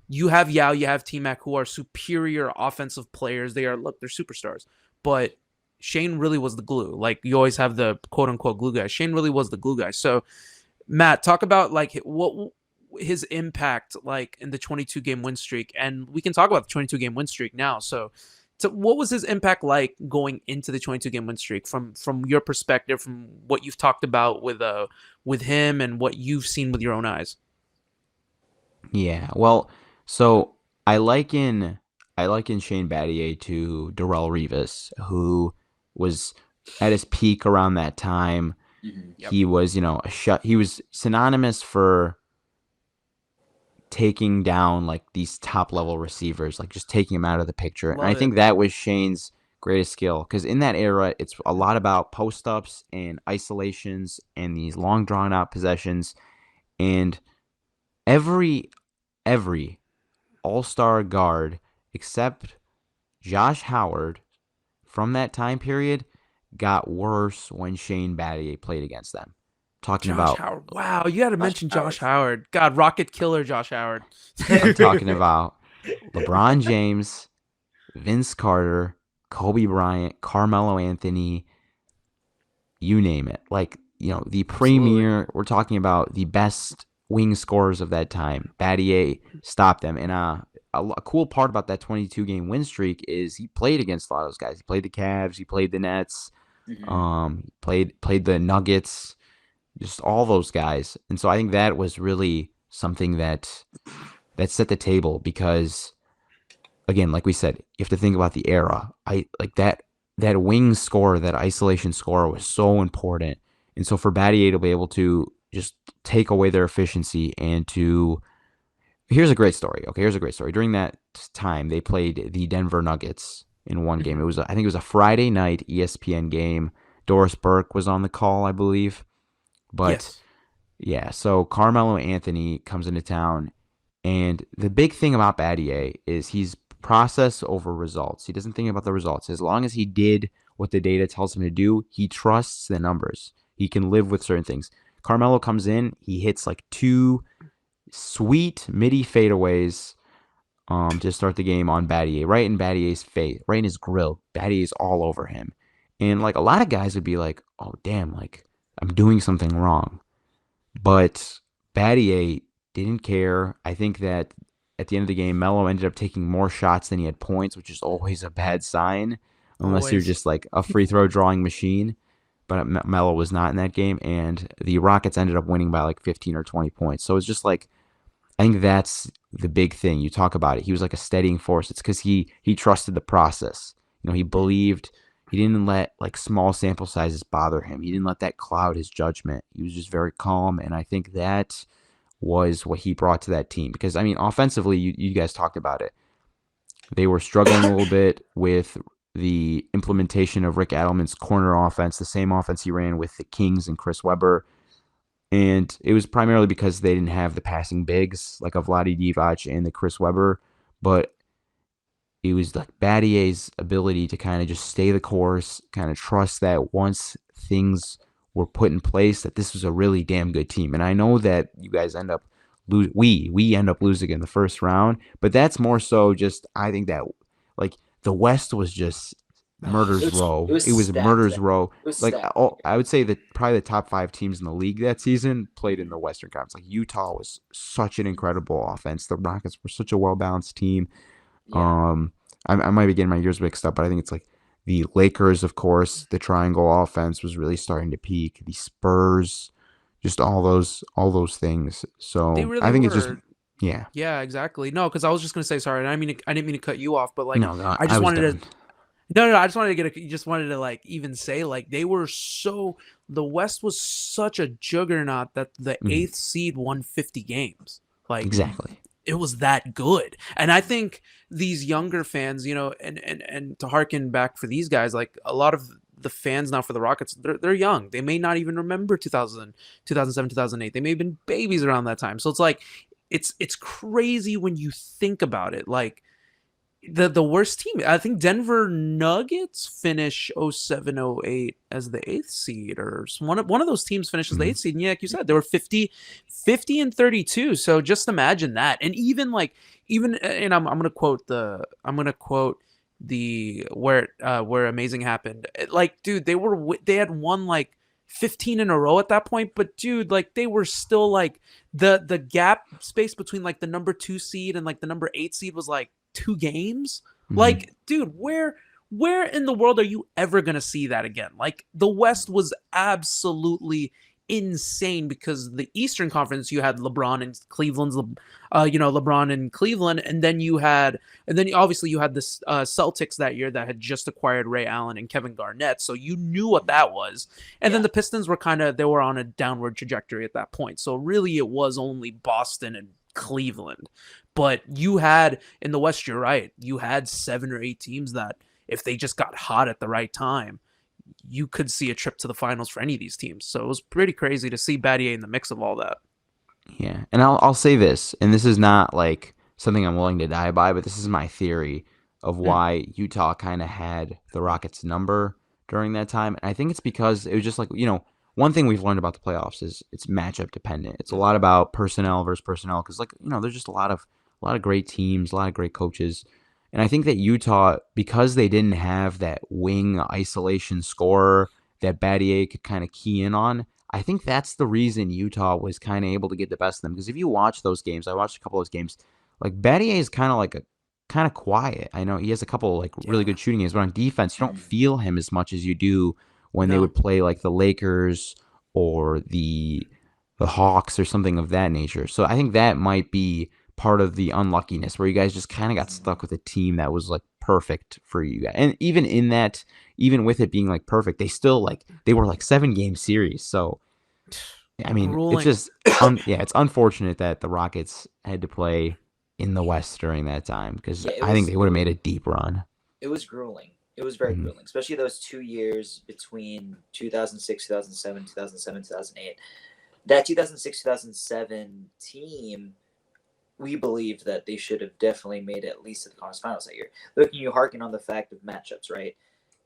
you have Yao, you have T-Mac, who are superior offensive players. They're superstars, but Shane really was the glue. Like, you always have the quote unquote glue guy. Shane really was the glue guy. So Matt, talk about like what his impact like in the 22-game win streak, and we can talk about the 22-game win streak now. So what was his impact like going into the 22-game win streak from your perspective, from what you've talked about with him and what you've seen with your own eyes? Yeah, well, so I liken I liken Shane Battier to Darrell Revis, who was at his peak around that time. Mm-hmm. Yep. He was, he was synonymous for taking down like these top level receivers, like just taking them out of the picture. And I Love it. think that was Shane's greatest skill because in that era, it's a lot about post ups and isolations and these long drawn out possessions. And every all-star guard except Josh Howard from that time period got worse when Shane Battier played against them. Talking Josh about Howard. Wow, you got to Josh mention Josh Howard. Howard. God, rocket killer Josh Howard. I'm talking about LeBron James, Vince Carter, Kobe Bryant, Carmelo Anthony, you name it. Like, the Absolutely. premier, we're talking about the best wing scorers of that time. Battier stopped them. And a cool part about that 22 game win streak is he played against a lot of those guys. He played the Cavs, he played the Nets, Mm-hmm. played the Nuggets, just all those guys. And so I think that was really something that set the table because again, like we said, you have to think about the era. I like that wing score, that isolation score was so important. And so for Battier to be able to just take away their efficiency and to here's a great story. Okay, here's a great story. During that time, they played the Denver Nuggets in one game. Mhm. I think it was a Friday night ESPN game. Doris Burke was on the call, I believe. But Yes. yeah, so Carmelo Anthony comes into town, and the big thing about Battier is he's process over results. He doesn't think about the results. As long as he did what the data tells him to do, he trusts the numbers. He can live with certain things. Carmelo comes in, he hits like two sweet midi fadeaways to start the game on Battier, right in Battier's face, right in his grill. Battier's all over him. And like a lot of guys would be like, oh damn, like I'm doing something wrong. But Battier didn't care. I think that at the end of the game, Melo ended up taking more shots than he had points, which is always a bad sign, unless you're Always. just like a free throw drawing machine. But Melo was not in that game, and the Rockets ended up winning by like 15 or 20 points. So it's just like I think that's the big thing. You talk about it. He was like a steadying force. It's because he trusted the process. He believed. He didn't let like small sample sizes bother him. He didn't let that cloud his judgment. He was just very calm, and I think that was what he brought to that team. Because I mean, offensively, you guys talked about it. They were struggling a little bit with the implementation of Rick Adelman's corner offense, the same offense he ran with the Kings and Chris Webber. And it was primarily because they didn't have the passing bigs like a Vlade Divac and the Chris Webber, but it was like Battier's ability to kind of just stay the course, kind of trust that once things were put in place, that this was a really damn good team. And I know that you guys end up we end up losing in the first round, but that's more so just I think that like the West was just Oh, murder's It row. was It was stacked murder's then. row. It was Like stacked. I would say that probably the top 5 teams in the league that season played in Mm-hmm. the Western Conference. Like Utah was such an incredible offense. The Rockets were such a well balanced team. Yeah. Um, I might be getting my years mixed up, but I think it's like the Lakers, of course, the triangle offense was really starting to peak. The Spurs, just all those things. they So really I think it's just were. yeah. Yeah, exactly. No, because I was just gonna say sorry. And I didn't mean to cut you off, but like, No, no, I I just was wanted done. to. No, no, I just wanted to get just wanted to like even say like they were so the West was such a juggernaut that the Mhm. eighth seed won 50 games. Like Exactly. it was that good. And I think these younger fans, and to harken back for these guys, like a lot of the fans now for the Rockets, they're young. They may not even remember 2007, 2008. They may have been babies around that time. So it's like it's crazy when you think about it. Like the worst team. I think Denver Nuggets finish 07, 08 as the eighth seed, or one of those teams finishes the Mhm. eighth seed. And yeah, like you said, they were 50 and 32. So just imagine that. And and I'm gonna quote the where amazing happened. Like, dude, they had won like 15 in a row at that point, but dude, like they were still like the gap space between like the number 2 seed and like the number 8 seed was like 2 games. Mhm. Like, dude, where in the world are you ever gonna see that again? Like the West was absolutely insane because the Eastern Conference you had LeBron and Cleveland's LeBron in Cleveland, and then obviously you had the Celtics that year that had just acquired Ray Allen and Kevin Garnett, so you knew what that was. And then the Pistons were they were on a downward trajectory at that point, so really it was only Boston and Cleveland. But you had in the West, you're right, you had 7 or 8 teams that if they just got hot at the right time, you could see a trip to the finals for any of these teams. So it was pretty crazy to see Battier in the mix of all that. Yeah, and I'll say this, and this is not like something I'm willing to die by, but this is my theory of why Utah kind of had the Rockets' number during that time. And I think it's because it was just like, one thing we've learned about the playoffs is it's matchup dependent. It's a lot about personnel versus personnel because, like, there's just a lot of great teams, a lot of great coaches. And I think that Utah, because they didn't have that wing isolation scorer that Battier could kind of key in on, I think that's the reason Utah was kind of able to get the best of them. Because if you watch those games, I watched a couple of those games, like Battier is kind of quiet. I know he has a couple like really good shooting games, but on defense, you don't feel him as much as you do when they would play like the Lakers or the Hawks or something of that nature. So I think that might be part of the unluckiness where you guys just kind of got stuck with a team that was like perfect for you guys. And even with it being like perfect, they were like 7-game series. So I mean, it's just it's unfortunate that the Rockets had to play in the West during that time because I think they would have made a deep run. It was grueling. It was very grueling, especially those 2 years between 2006, 2007, 2007, 2008. That 2006, 2007 team, we believed that they should have definitely made it at least to the conference finals that year. Looking, you harken on the fact of matchups, right?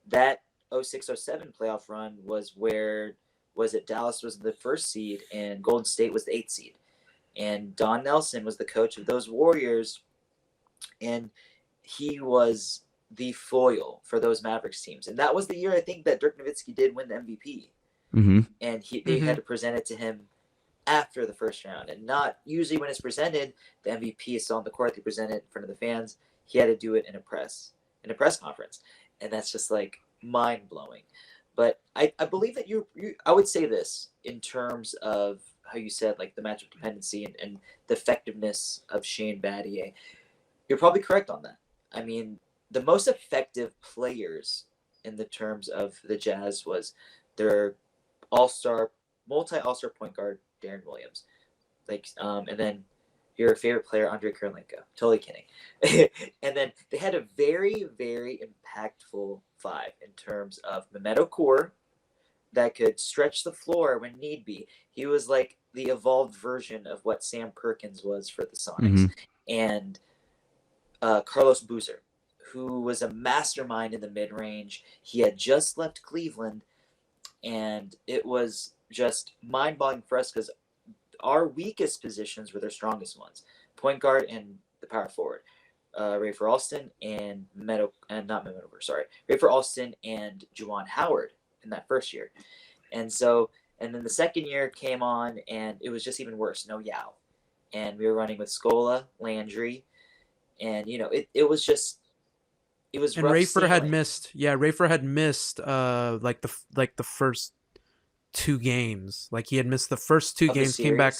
That 06-07 playoff run was where Dallas was the 1st seed and Golden State was the 8th seed. And Don Nelson was the coach of those Warriors, and he was the foil for those Mavericks teams. And that was the year I think that Dirk Nowitzki did win the MVP. And they had to present it to him after the first round, and not usually when it's presented, the MVP is still on the court, they present it in front of the fans. He had to do it in a press conference, and that's just like mind-blowing. But I believe that I would say this in terms of how you said like the matchup dependency and the effectiveness of Shane Battier. You're probably correct on that. I mean, the most effective players in the terms of the Jazz was their multi-all-star point guard Darren Williams, and then your favorite player Andre Kirilenko. Totally kidding. And then they had a very, very impactful 5 in terms of Mehmet Okur that could stretch the floor when need be. He was like the evolved version of what Sam Perkins was for the Sonics, and Carlos Boozer, who was a mastermind in the mid-range. He had just left Cleveland, and it was just mind-boggling for us because our weakest positions were their strongest ones: point guard and the power forward. Rafer Alston and Rafer Alston and Juwan Howard in that first year, and then the second year came on and it was just even worse. No Yao, and we were running with Scola, Landry, and it was just. It was. And Rafer had missed. Yeah, Rafer had missed. Like the first 2 games. Like he had missed the first 2 games. Came back.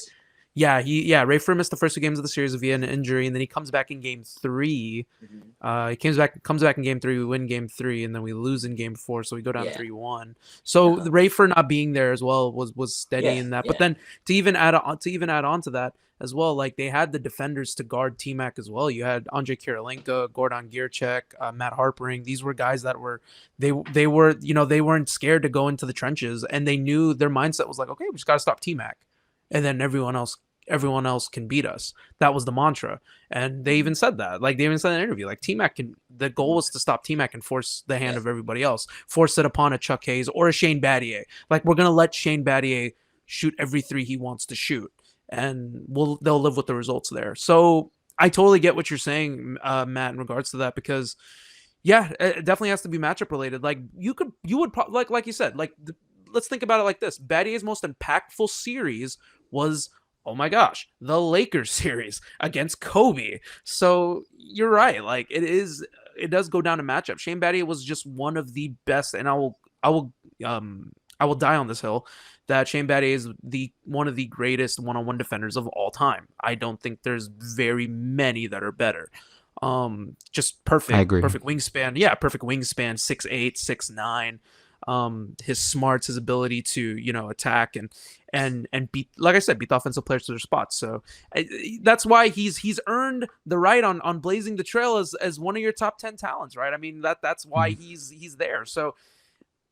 Rafer missed the first 2 games of the series via an injury, and then he comes back in game 3. He comes back in game 3. We win game 3, and then we lose in game 4, so we go down 3-1. So the Rafer not being there as well was steady in that. But then to even add on to that as well, like they had the defenders to guard T-Mac as well. You had Andre Kirilenko, Gordon Gierczek, Matt Harpering. These were guys that were they weren't scared to go into the trenches, and they knew their mindset was like, okay, we just got to stop T-Mac, and then everyone else can beat us. That was the mantra. And they even said that. Like they even said in an interview, like the goal was to stop T-Mac and force the hand of everybody else. Force it upon a Chuck Hayes or a Shane Battier. Like we're gonna let Shane Battier shoot every 3 he wants to shoot. And they'll live with the results there. So I totally get what you're saying, Matt, in regards to that, because it definitely has to be matchup related. Like you would like you said, like let's think about it like this. Battier's most impactful series was, oh my gosh, the Lakers series against Kobe. So you're right. Like it does go down to matchup. Shane Battier was just one of the best, and I will I will die on this hill that Shane Battier is one of the greatest one-on-one defenders of all time. I don't think there's very many that are better. Just I perfect, agree. perfect wingspan. Yeah, perfect wingspan, 6'8", 6'9". His smarts, his ability to, attack and beat, like I said, beat the offensive players to their spots. So that's why he's earned the right on blazing the trail as one of your top 10 talents, right? I mean, that's why Mhm. he's there. So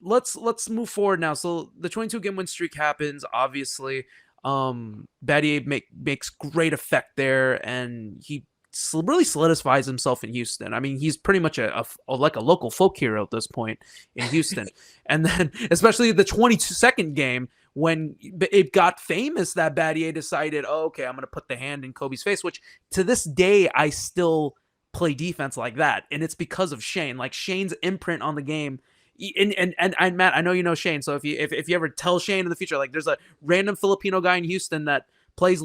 let's move forward now. So the 22 game win streak happens, obviously. Battier makes great effect there, and he really solidifies himself in Houston. I mean, he's pretty much like a local folk hero at this point in Houston. And then especially the 22nd game when it got famous that Battier decided, oh, okay, I'm going to put the hand in Kobe's face, which to this day I still play defense like that, and it's because of Shane. Like Shane's imprint on the game. And Matt, I know you know Shane, so if you ever tell Shane in the future, like there's a random Filipino guy in Houston that plays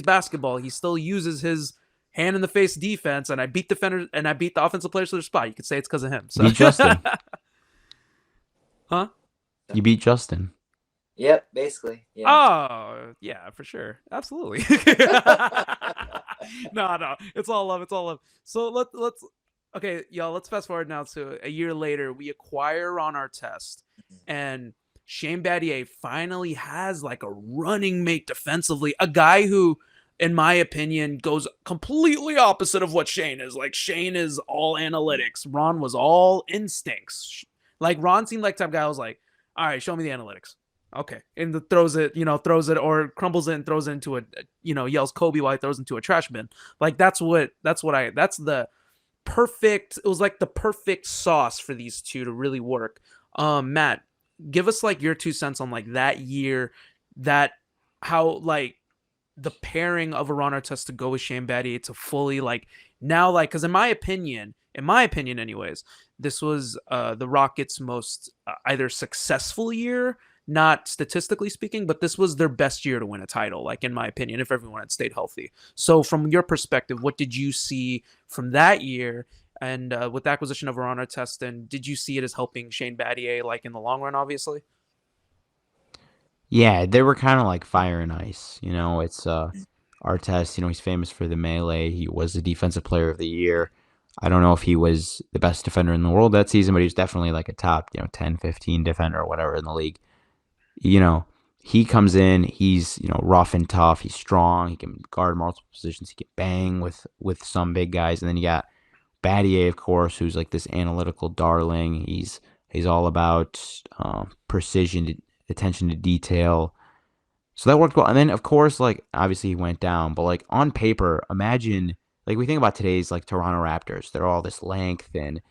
basketball, he still uses his hand in the face defense, and I beat defenders and I beat the offensive players to their spot. You could say it's because of him. You So, beat Justin. huh? You beat Justin. Yep, basically. Yeah. Oh, yeah, for sure. Absolutely. No, it's all love. It's all love. So let's okay, y'all, let's fast forward now to a year later. We acquire Ron Artest, and Shane Battier finally has like a running mate defensively, a guy who, in my opinion, goes completely opposite of what Shane is. Like Shane is all analytics. Ron was all instincts. Like Ron seemed like the type of guy who was like, all right, show me the analytics. Okay. And throws it or crumbles it and throws it into yells Kobe while he throws into a trash bin. Like that's the perfect, it was like the perfect sauce for these two to really work. Matt, give us like your 2 cents on like that year, that how like the pairing of a Ron Artest to go with Shane Battier to fully like now, like, because in my opinion anyways, this was the Rockets' most either successful year, not statistically speaking, but this was their best year to win a title, like in my opinion, if everyone had stayed healthy. So from your perspective, what did you see from that year? And with the acquisition of Ron Artest, and did you see it as helping Shane Battier like in the long run, obviously? Yeah, they were kind of like fire and ice. It's Artest, he's famous for the melee. He was the defensive player of the year. I don't know if he was the best defender in the world that season, but he was definitely like a top, 10, 15 defender or whatever in the league. You know, he comes in, he's, rough and tough, he's strong, he can guard multiple positions, he can bang with some big guys, and then you got Battier, of course, who's like this analytical darling. He's all about precision, attention to detail. So that worked well. And then, of course, like obviously he went down, but like on paper, imagine like we think about today's like Toronto Raptors. They're all this length and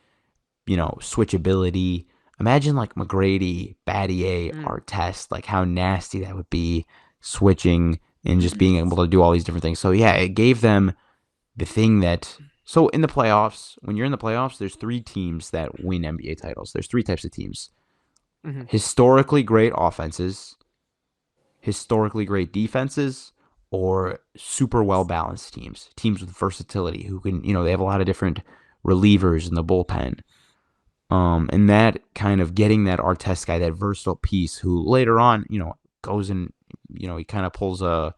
switchability. Imagine like McGrady, Battier, Mm. Artest, like how nasty that would be switching and just Mhm. being able to do all these different things. So yeah, it gave them the thing that. So in the playoffs, when you're in the playoffs, there's three teams that win NBA titles. There's three types of teams: Mm-hmm. historically great offenses, historically great defenses, or super well balanced teams. Teams with versatility who can, they have a lot of different relievers in the bullpen. And that kind of getting that Artest guy, that versatile piece who later on, goes and, he kind of pulls a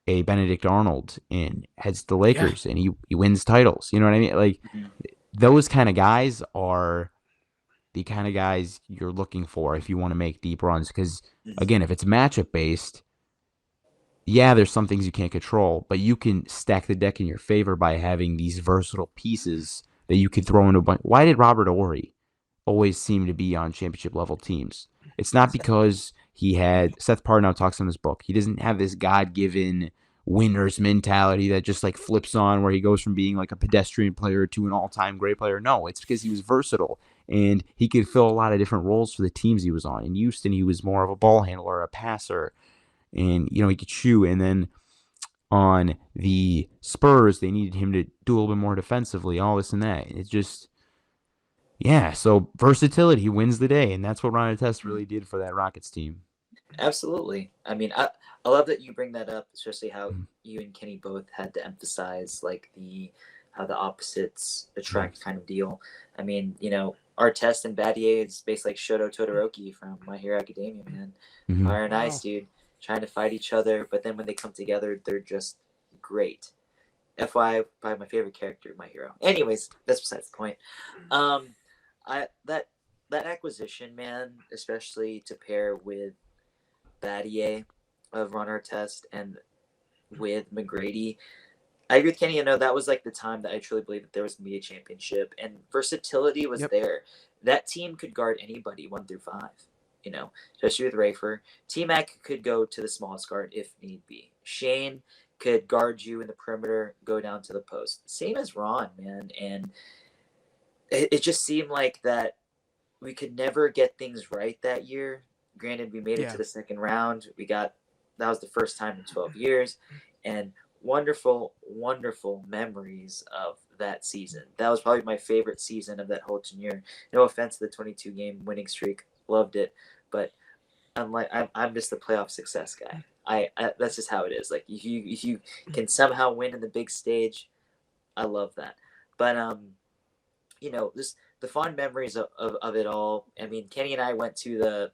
Benedict Arnold and heads to the Yeah. Lakers and he wins titles. You know what I mean? Like Mhm. those kind of guys are the kind of guys you're looking for if you want to make deep runs. Because Mhm. again, if it's matchup based, yeah, there's some things you can't control, but you can stack the deck in your favor by having these versatile pieces that you could throw into a bunch. Why did Robert Ory always seem to be on championship level teams? It's not because he had Seth Partnow talks in this book. He doesn't have this God given winner's mentality that just like flips on where he goes from being like a pedestrian player to an all time great player. No, it's because he was versatile and he could fill a lot of different roles for the teams he was on. In Houston, he was more of a ball handler, a passer, and he could shoot. And then on the Spurs, they needed him to do a little bit more defensively, all this and that. It's just, yeah. So versatility wins the day, and that's what Ron Artest really did for that Rockets team. Absolutely. I mean, I love that you bring that up, especially how Mm. you and Kenny both had to emphasize like the how the opposites attract kind of deal. I mean, Artest and Battier is basically like Shoto Todoroki from My Hero Academia, man. Hmm. Fire and Wow. Ice, dude, trying to fight each other, but then when they come together, they're just great. FY, probably my favorite character, My Hero. Anyways, that's besides the point. Um, I that acquisition, man, especially to pair with Battier of Ron Artest and with McGrady. I agree with Kenny. That was like the time that I truly believed that there was going to be a championship, and versatility was Yep. there. That team could guard anybody 1 through 5. Especially with Rafer. T Mac could go to the smallest guard if need be. Shane could guard you in the perimeter, go down to the post. Same as Ron, man. And it just seemed like that we could never get things right that year. Granted, we made it to Yeah. the second round. That was the first time in 12 years, and wonderful, wonderful memories of that season. That was probably my favorite season of that whole tenure. No offense to the 22 game winning streak, loved it, but I'm just the playoff success guy. I that's just how it is. Like if you can somehow win in the big stage, I love that. But this the fond memories of it all. I mean, Kenny and I went to the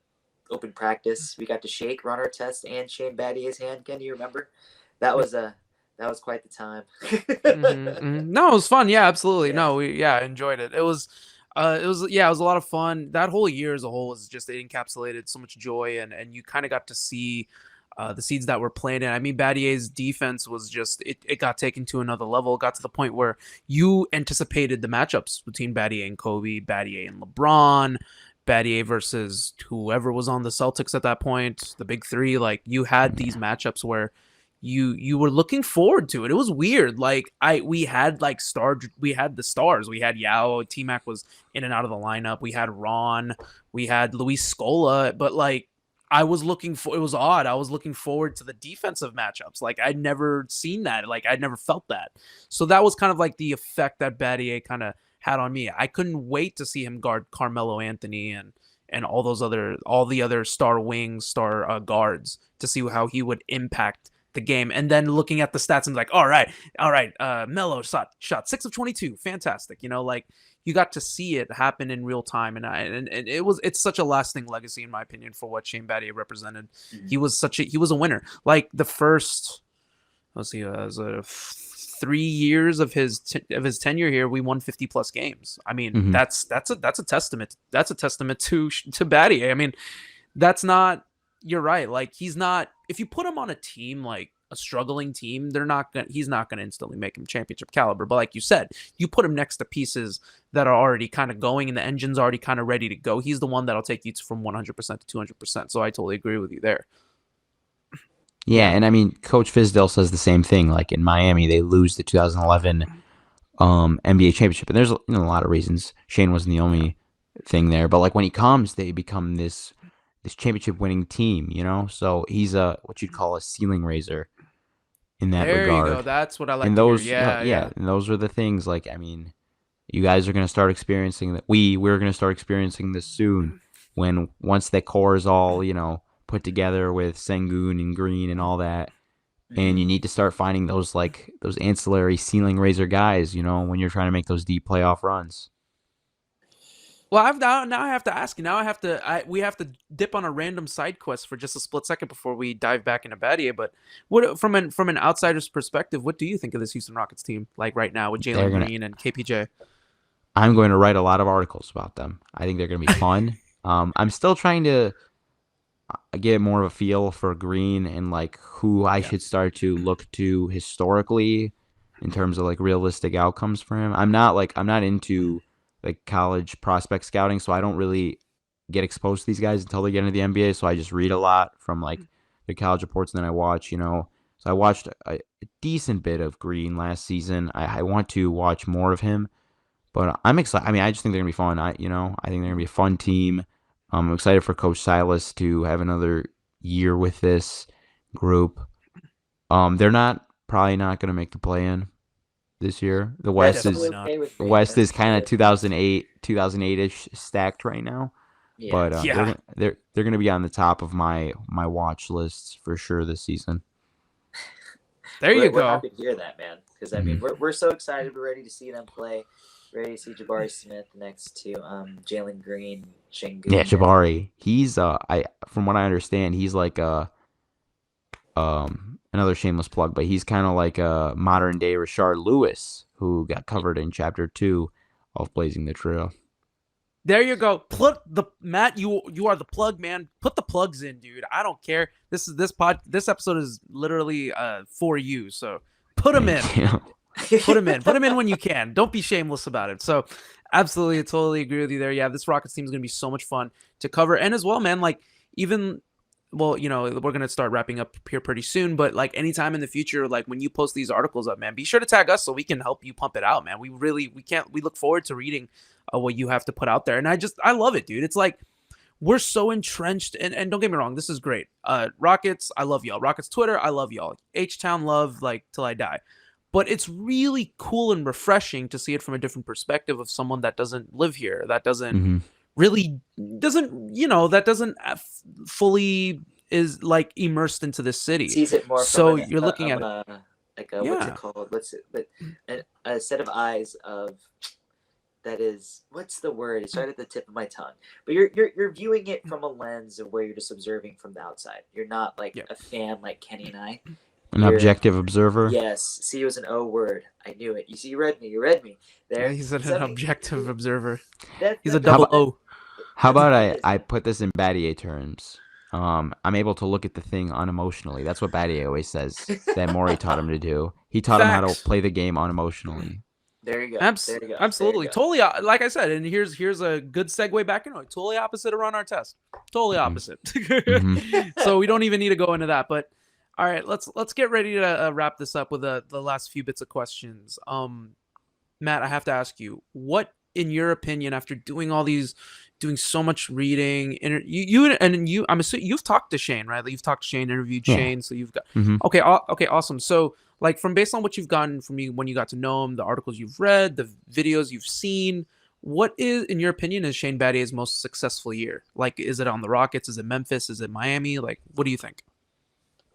open practice. We got to shake Ron Artest and Shane Battier's hand. Can you remember? That Yep. was quite the time. No, it was fun. Yeah, absolutely. Yeah. No, I enjoyed it. It was a lot of fun. That whole year as a whole was just, it encapsulated so much joy, and you kind of got to see the seeds that were planted. I mean, Battier's defense was just, it got taken to another level. It got to the point where you anticipated the matchups between Battier and Kobe, Battier and LeBron, Battier versus whoever was on the Celtics at that point, the big three. Like, you had these matchups where you were looking forward to it. It was weird. Like, we had the stars. We had Yao, T Mac was in and out of the lineup. We had Ron, we had Luis Scola, but like, it was odd. I was looking forward to the defensive matchups. Like, I'd never seen that. Like, I'd never felt that. So that was kind of like the effect that Battier kind of had on me. I couldn't wait to see him guard Carmelo Anthony and all the other star guards, to see how he would impact the game. And then looking at the stats and like, all right, Melo shot 6 of 22, fantastic. Like, you got to see it happen in real time, and it's such a lasting legacy, in my opinion, for what Shane Battier represented. Mhm. He was a winner. Like, the first, let's see, 3 years of his tenure here, we won 50 plus games. I mean, Hmm. that's a testament. That's a testament to Battier. I mean, that's not. You're right. Like, he's not. If you put him on a team, like a struggling team, he's not gonna instantly make him championship caliber. But like you said, you put him next to pieces that are already kind of going, and the engine's already kind of ready to go. He's the one that'll take you from 100% to 200%. So I totally agree with you there. Yeah, and I mean, Coach Fizdale says the same thing. Like in Miami, they lose the 2011 NBA championship, and there's a lot of reasons. Shane wasn't the only thing there, but like when he comes, they become this championship winning team. So he's a what you'd call a ceiling raiser in that There you go. regard. That's what I like And to hear. those, Yeah, yeah. and those were the things. Like, I mean, you guys are going to start experiencing that. We're going to start experiencing this soon. Once that core is all put together with Sengun and Green and all that, and you need to start finding those ancillary ceiling raiser guys. When you're trying to make those deep playoff runs. Well, now I have to ask you. Now we have to dip on a random side quest for just a split second before we dive back into Battier. But what from an outsider's perspective, what do you think of this Houston Rockets team like right now with They're Jalen gonna. Green and KPJ? I'm going to write a lot of articles about them. I think they're going to be fun. I'm still trying to get more of a feel for Green and like who I Yeah. should start to look to historically in terms of like realistic outcomes for him. I'm not into like college prospect scouting, so I don't really get exposed to these guys until they get into the NBA. So I just read a lot from like the college reports, and then I watch. So I watched a decent bit of Green last season. I want to watch more of him, but I'm excited. I mean, I just think they're gonna be fun. I think they're gonna be a fun team. I'm excited for Coach Silas to have another year with this group. They're probably not gonna make the play-in this year. The That's West totally Definitely is not. okay with the me. West is That's kind of good. 2008ish stacked right now. Yeah. But Yeah. they're gonna be on the top of my watch lists for sure this season. There you we're go. happy to hear that, man. Because I mean, we're so excited. We're ready to see them play. Ready to see Jabari Smith next to Jalen Green, Yeah, Shingun. Jabari. He's I from what I understand, he's like another shameless plug, but he's kind of like a modern day Rashard Lewis who got covered in chapter 2 of Blazing the Trail. There you go. Put the Matt. You are the plug, man. Put the plugs in, dude. I don't care. This episode is literally for you. So put them in. Thank you. Put them in. Put them in when you can. Don't be shameless about it. So absolutely, I totally agree with you there. Yeah, this Rockets team is gonna be so much fun to cover, and as well, man. Like even. Well, we're gonna start wrapping up here pretty soon, but like anytime in the future, like when you post these articles up, man, be sure to tag us so we can help you pump it out, man. We look forward to reading what you have to put out there, and I love it, dude. It's like we're so entrenched, and don't get me wrong, this is great. Rockets, I love y'all. Rockets Twitter, I love y'all. H-Town love, like till I die. But it's really cool and refreshing to see it from a different perspective of someone that doesn't live here, that doesn't really fully is like immersed into this city. Sees it more so from you're looking at like what's it called? A set of eyes of that is what's the word? It's right at the tip of my tongue. But you're viewing it from a lens of where you're just observing from the outside. You're not like a fan like Kenny and I. An objective observer. Yes. See, it was an O word. I knew it. You see, you read me. There. He's an objective observer. He's a double O. How about I put this in Battier terms? I'm able to look at the thing unemotionally. That's what Battier always says that Maury taught him to do. He taught him how to play the game unemotionally. There you go. Absolutely. Totally. Like I said, and here's a good segue back into it. Totally opposite around our test. Totally opposite. So we don't even need to go into that. But all right, let's get ready to wrap this up with the last few bits of questions. Matt, I have to ask you, what, in your opinion, after doing so much reading, I'm assuming you've talked to Shane, right? Like you've talked to Shane, interviewed Shane, so you've got okay, awesome. So like from based on what you've gotten from me when you got to know him, the articles you've read, the videos you've seen, what is, in your opinion, is Shane Battier's most successful year? Like, is it on the Rockets? Is it Memphis? Is it Miami? Like, what do you think?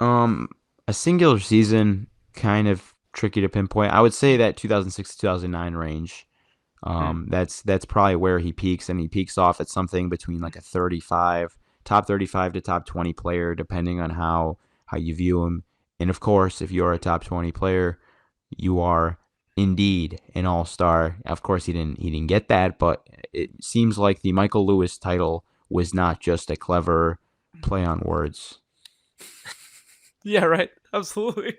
A singular season, kind of tricky to pinpoint. I would say that 2006 to 2009 range. That's probably where he peaks, and he peaks off at something between like a top 35 to top 20 player, depending on how you view him. And of course, if you're a top 20 player, you are indeed an all-star. Of course, he didn't get that, but it seems like the Michael Lewis title was not just a clever play on words. Yeah, right. Absolutely.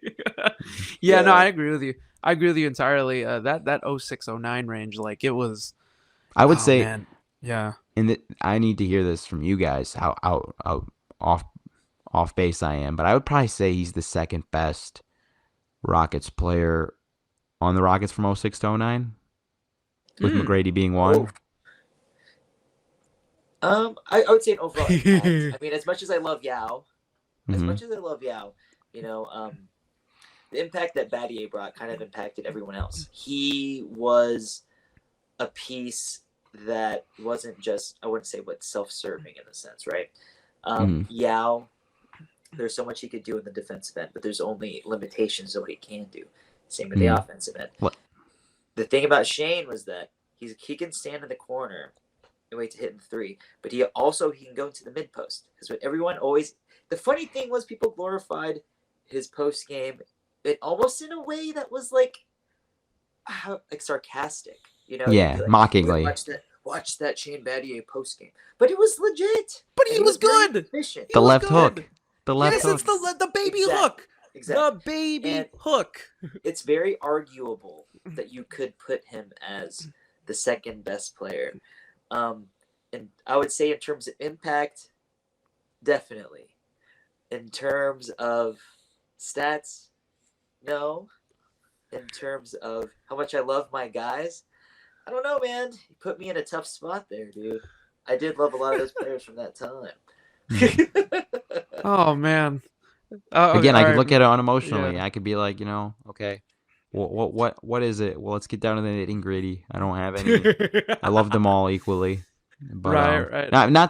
Yeah, no, I agree with you. I agree with you entirely. That 0609 range, like it was. I would say, man. Yeah. And I need to hear this from you guys. How off base I am, but I would probably say he's the second best Rockets player on the Rockets from 06 to 09, with McGrady being one. I would say an overall impact. I mean, as much as I love Yao, the impact that Battier brought kind of impacted everyone else. He was a piece that wasn't just, I wouldn't say self-serving in a sense, right? Yao, there's so much he could do in the defensive end, but there's only limitations of what he can do. Same with the offensive end. What? The thing about Shane was that he can stand in the corner and wait to hit the three, but he can go into the mid post. Because what everyone always, the funny thing was people glorified his post game, it almost in a way that was like sarcastic, Yeah, like, mockingly. Watch that Shane Battier post game, but it was legit. But he was good. Efficient. The left hook. The left hook. It's the baby hook. Exactly. The baby hook. It's very arguable that you could put him as the second best player. And I would say in terms of impact, definitely. In terms of stats, no. In terms of how much I love my guys, I don't know, man. You put me in a tough spot there, dude. I did love a lot of those players from that time. Oh, man. Again, I could look at it unemotionally. Yeah. I could be like, okay, what is it? Well, let's get down to the nitty gritty. I don't have any. I love them all equally. But Right, right. not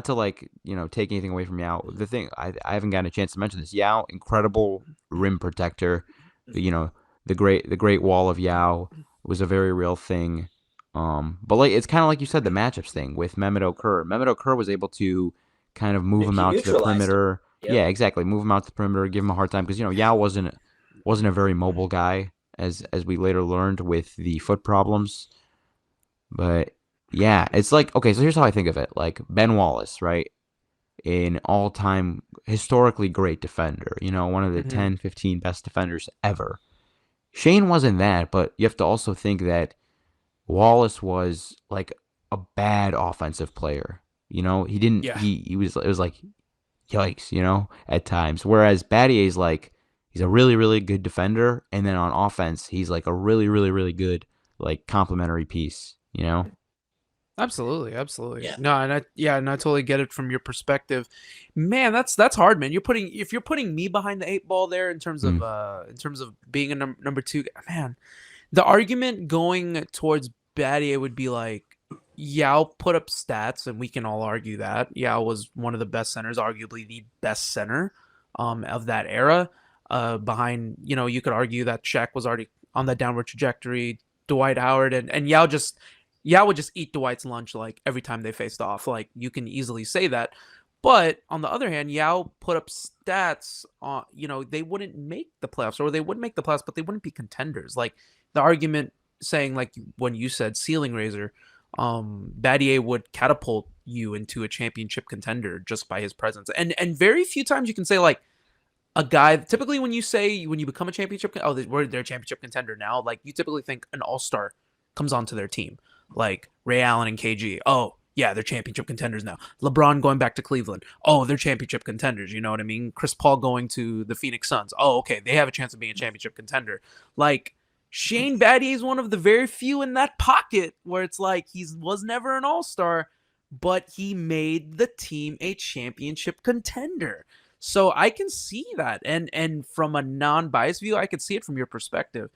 to like take anything away from Yao. The thing I haven't gotten a chance to mention this. Yao, incredible rim protector. You know the great wall of Yao was a very real thing. But like it's kind of like you said, the matchups thing with Mehmet Okur. Mehmet Okur was able to kind of move him He out to the neutralized him. perimeter. Yep. Yeah, exactly. Move him out to the perimeter, give him a hard time because Yao wasn't a very mobile guy as we later learned with the foot problems. But yeah, it's like okay, so here's how I think of it. Like Ben Wallace, right? An all-time historically great defender, one of the Hmm. 10, 15 best defenders ever. Shane wasn't that, but you have to also think that Wallace was like a bad offensive player. He didn't Yeah. he was it was like yikes, at times. Whereas Battier's like he's a really really good defender and then on offense he's like a really really really good like complementary piece. Absolutely, absolutely. Yeah. No, and I totally get it from your perspective. Man, that's hard, man. If you're putting me behind the eight ball there Mm. in terms of being a number two, man, the argument going towards Battier would be like, Yao put up stats, and we can all argue that Yao was one of the best centers, arguably the best center, of that era. Behind, you could argue that Shaq was already on that downward trajectory. Dwight Howard and Yao would just eat Dwight's lunch like every time they faced off. Like you can easily say that. But on the other hand, Yao put up stats on, they wouldn't make the playoffs, or they would make the playoffs, but they wouldn't be contenders. Like the argument saying, like when you said ceiling raiser, Battier would catapult you into a championship contender just by his presence. And very few times you can say like a guy. Typically, when you become a championship, they're a championship contender now. Like you typically think an all star comes onto their team, like Ray Allen and KG. Oh yeah, they're championship contenders now. LeBron going back to Cleveland. Oh, they're championship contenders. You know what I mean? Chris Paul going to the Phoenix Suns. Oh, okay, they have a chance of being a championship contender. Like Shane Battier is one of the very few in that pocket where it's like he was never an all star, but he made the team a championship contender. So I can see that, and from a non-biased view, I can see it from your perspective.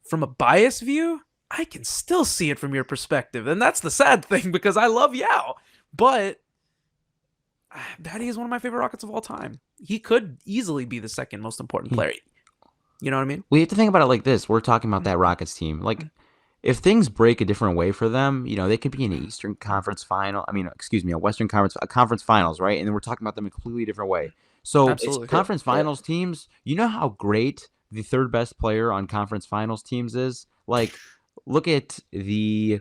From a biased view, I can still see it from your perspective, and that's the sad thing because I love Yao, but Batty is one of my favorite Rockets of all time. He could easily be the second most important He, player. You know what I mean? we have to think about it like this. We're talking about that Rockets team. Like, if things break a different way for them, they could be in an Eastern Conference final. I mean, excuse me, a Western Conference, a conference finals, right? And then we're talking about them in a completely different way. So, It's Absolutely. true. conference Yeah. finals teams, you know how great the third best player on conference finals teams is? Like, look at the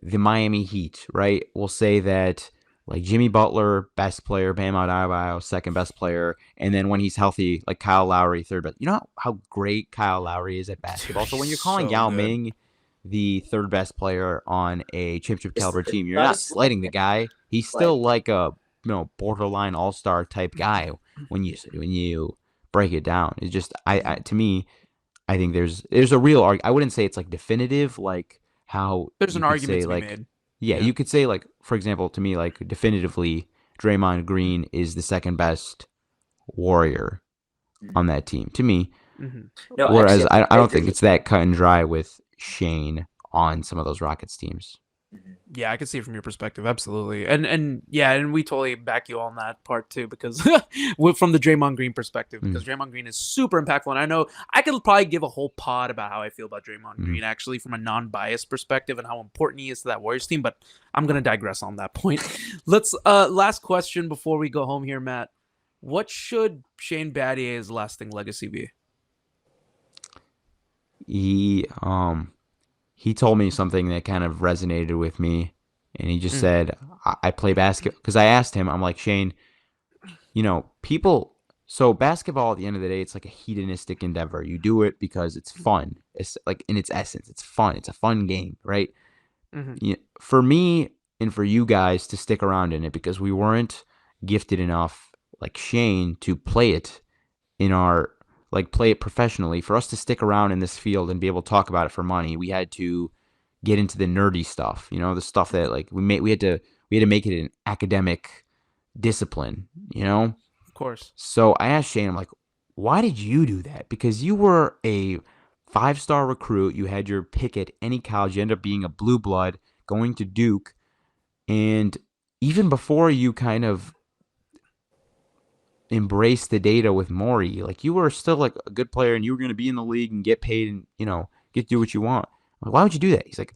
Miami Heat, right? We'll say that like Jimmy Butler, best player, Bam Adebayo, second best player, and then when he's healthy, like Kyle Lowry, third best. You know how great Kyle Lowry is at basketball. So when you're He's calling so Yao good. Ming the third best player on a championship caliber It's team, you're not a not slighting the guy. He's slight. still like a borderline all star type guy when you break it down. It's just I to me I think there's a real I wouldn't say it's like definitive like how There's you an could argument say to be like made. yeah, Yeah. you could say like for example to me like definitively Draymond Green is the second best Warrior on that team to me. Mm-hmm. No, Whereas actually, I I don't agree think with it's that cut and dry with Shane on some of those Rockets teams. you. Mhm. Yeah, I can see it from your perspective, absolutely, and yeah, and we totally back you on that part too because from the Draymond Green perspective, because Mm, Draymond Green is super impactful, and I know I could probably give a whole pod about how I feel about Draymond mm. Green actually from a non-biased perspective and how important he is to that Warriors team, but I'm gonna digress on that point. Let's last question before we go home here, Matt. What should Shane Battier's lasting legacy be? He he told me something that kind of resonated with me, and he just Mm, said I play basketball because I asked him I'm like Shane, people. So basketball at the end of the day, it's like a hedonistic endeavor. You do it because it's fun. It's like in its essence, it's fun. It's a fun game, right? mm-hmm. For me and for you guys to stick around in it because we weren't gifted enough, like Shane, to play it in our play it professionally. For us to stick around in this field and be able to talk about it for money, we had to get into the nerdy stuff. The stuff that like we had to make it an academic discipline. Of course. So I asked Shane, I'm like, why did you do that? Because you were a 5-star recruit. You had your pick at any college. You ended up being a blue blood, going to Duke. And even before you kind of embrace the data with Morey, like you were still like a good player and you were going to be in the league and get paid and, get to do what you want. I'm like, why would you do that? He's like,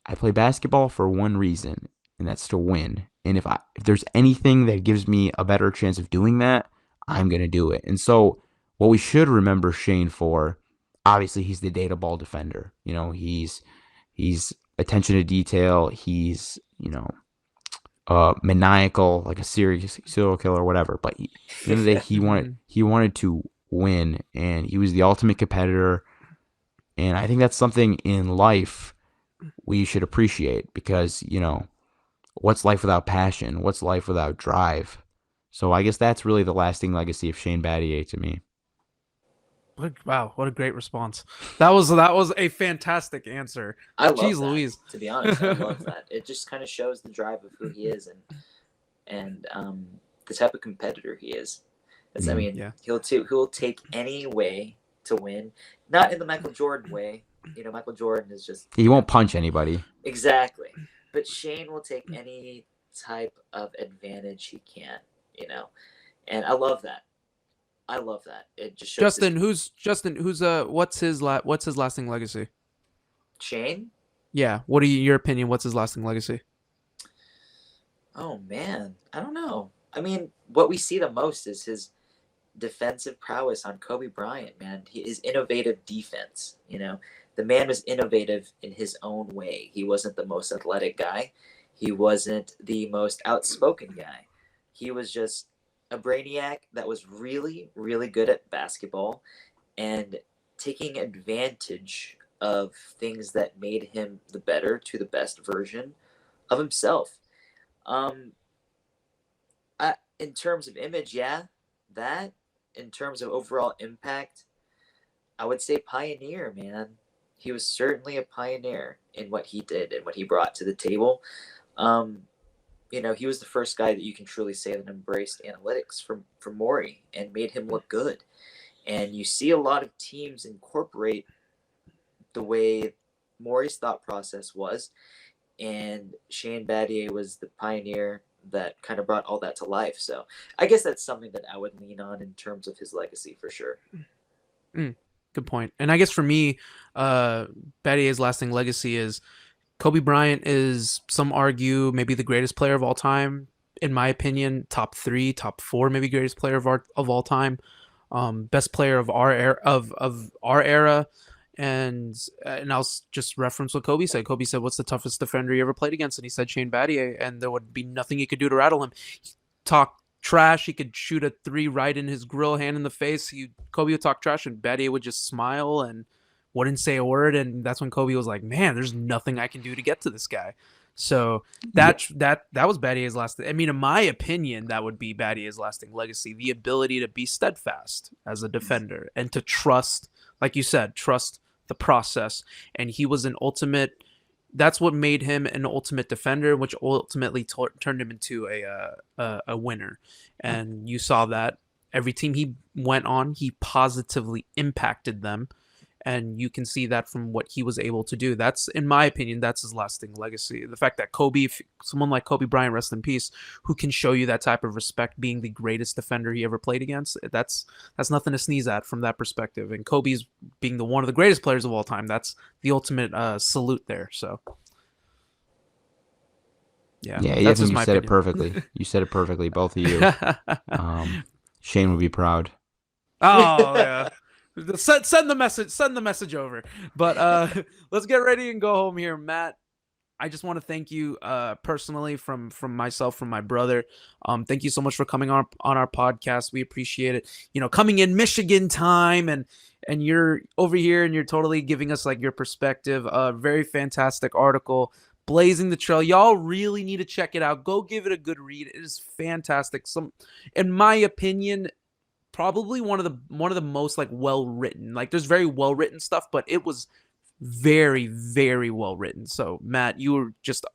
I play basketball for one reason, and that's to win. And if there's anything that gives me a better chance of doing that, I'm going to do it. And so what we should remember Shane for, obviously he's the data ball defender. He's attention to detail. He's, maniacal, like a serial killer or whatever. But at the end of the day, he wanted to win, and he was the ultimate competitor. And I think that's something in life we should appreciate because, what's life without passion? What's life without drive? So I guess that's really the lasting legacy of Shane Battier to me. Wow, what a great response. That was a fantastic answer. I love Jeez that, Louise. to be honest. I love that. It just kind of shows the drive of who he is and the type of competitor he is. I mean, Yeah. he'll take any way to win. Not in the Michael Jordan way. Michael Jordan is just... He won't punch anybody. Exactly. But Shane will take any type of advantage he can, And I love that. It just shows what's his lasting legacy? Shane? Yeah. What are your opinion? What's his lasting legacy? Oh man, I don't know. I mean, what we see the most is his defensive prowess on Kobe Bryant, man. His innovative defense, The man was innovative in his own way. He wasn't the most athletic guy. He wasn't the most outspoken guy. He was just a brainiac that was really, really good at basketball and taking advantage of things that made him the best version of himself. In terms of image, yeah, that. In terms of overall impact, I would say pioneer, man. He was certainly a pioneer in what he did and what he brought to the table. He was the first guy that you can truly say that embraced analytics from Morey and made him look good. And you see a lot of teams incorporate the way Morey's thought process was, and Shane Battier was the pioneer that kind of brought all that to life. So I guess that's something that I would lean on in terms of his legacy for sure. Good point. And I guess for me, Battier's lasting legacy is Kobe Bryant is, some argue, maybe the greatest player of all time. In my opinion, top 3, top 4, maybe greatest player of all time. Best player of our era. And I'll just reference what Kobe said. Kobe said, "What's the toughest defender you ever played against?" And he said Shane Battier, and there would be nothing he could do to rattle him. He talked trash. He could shoot a 3 right in his grill, hand in the face. Kobe would talk trash, and Battier would just smile and wouldn't say a word. And that's when Kobe was like, "Man, there's nothing I can do to get to this guy." So that was Battier's last. I mean, in my opinion, that would be Battier's lasting legacy: the ability to be steadfast as a defender and to trust, like you said, trust the process. And he was an ultimate. That's what made him an ultimate defender, which ultimately turned him into a winner. And you saw that every team he went on, he positively impacted them. And you can see that from what he was able to do. That's, in my opinion, that's his lasting legacy. The fact that someone like Kobe Bryant, rest in peace, who can show you that type of respect, being the greatest defender he ever played against, that's nothing to sneeze at from that perspective. And Kobe's being one of the greatest players of all time, that's the ultimate salute there. So, yeah, I that's think just you my said opinion. it perfectly. You said it perfectly, both of you. Shane would be proud. Oh yeah. Send the message over. But let's get ready and go home here. Matt, I just want to thank you personally from myself, from my brother. Thank you so much for coming on our podcast. We appreciate it. Coming in Michigan time, and you're over here and you're totally giving us like your perspective. Very fantastic article, blazing the trail. Y'all really need to check it out. Go give it a good read. It is fantastic. In my opinion, probably one of the most like well written. Like, there's very well written stuff, but it was very, very well written. So Matt, you're just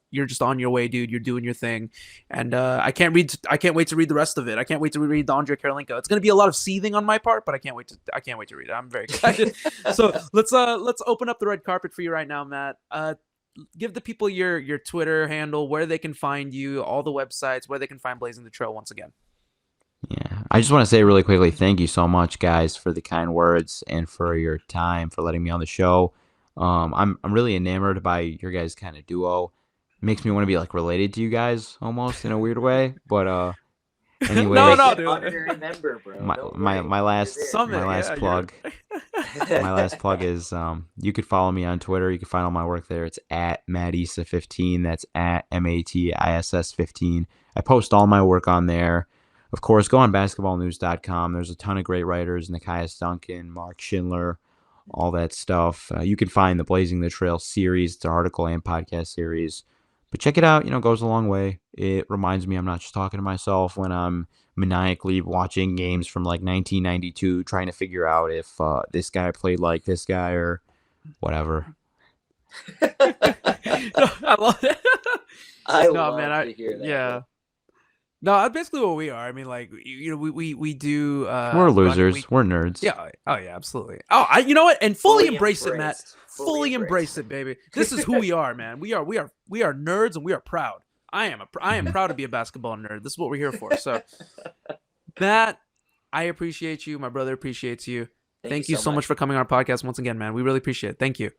on your way, dude. You're doing your thing, and I can't wait to read the rest of it. I can't wait to read the Andre Karolinko. It's gonna be a lot of seething on my part, but I can't wait to read it. I'm very excited. So let's open up the red carpet for you right now, Matt. give the people your Twitter handle, where they can find you, all the websites, where they can find Blazing the Trail once again. Yeah, I just want to say really quickly, thank you so much, guys, for the kind words and for your time, for letting me on the show. I'm really enamored by your guys' kind of duo. Makes me want to be like related to you guys almost in a weird way. But No, anyways, no, Make an dude. honorary member, bro. my Don't my worry. my You're last there. Summit, my last yeah, plug. My last plug is you could follow me on Twitter. You can find all my work there. It's at Mat Issa 15. That's at MATISS 15. I post all my work on there. Of course, go on basketballnews.com. There's a ton of great writers: Nikias Duncan, Mark Schindler, all that stuff. You can find the Blazing the Trail series, the article and podcast series. But check it out. It goes a long way. It reminds me I'm not just talking to myself when I'm maniacally watching games from like 1992, trying to figure out if this guy played like this guy or whatever. No, I love it. I No, love man, to hear that. yeah. Bro. No, that's basically what we are. I mean, like, we do We're run losers. week. We're nerds. Yeah. Oh yeah, absolutely. Oh, you know what? And fully embrace it, Matt. embraced. Fully embrace it, baby. This is who we are, man. We are nerds, and we are proud. I am proud to be a basketball nerd. This is what we're here for. So, Matt, I appreciate you. My brother appreciates you. Thank you so much for coming on our podcast once again, man. We really appreciate it. Thank you.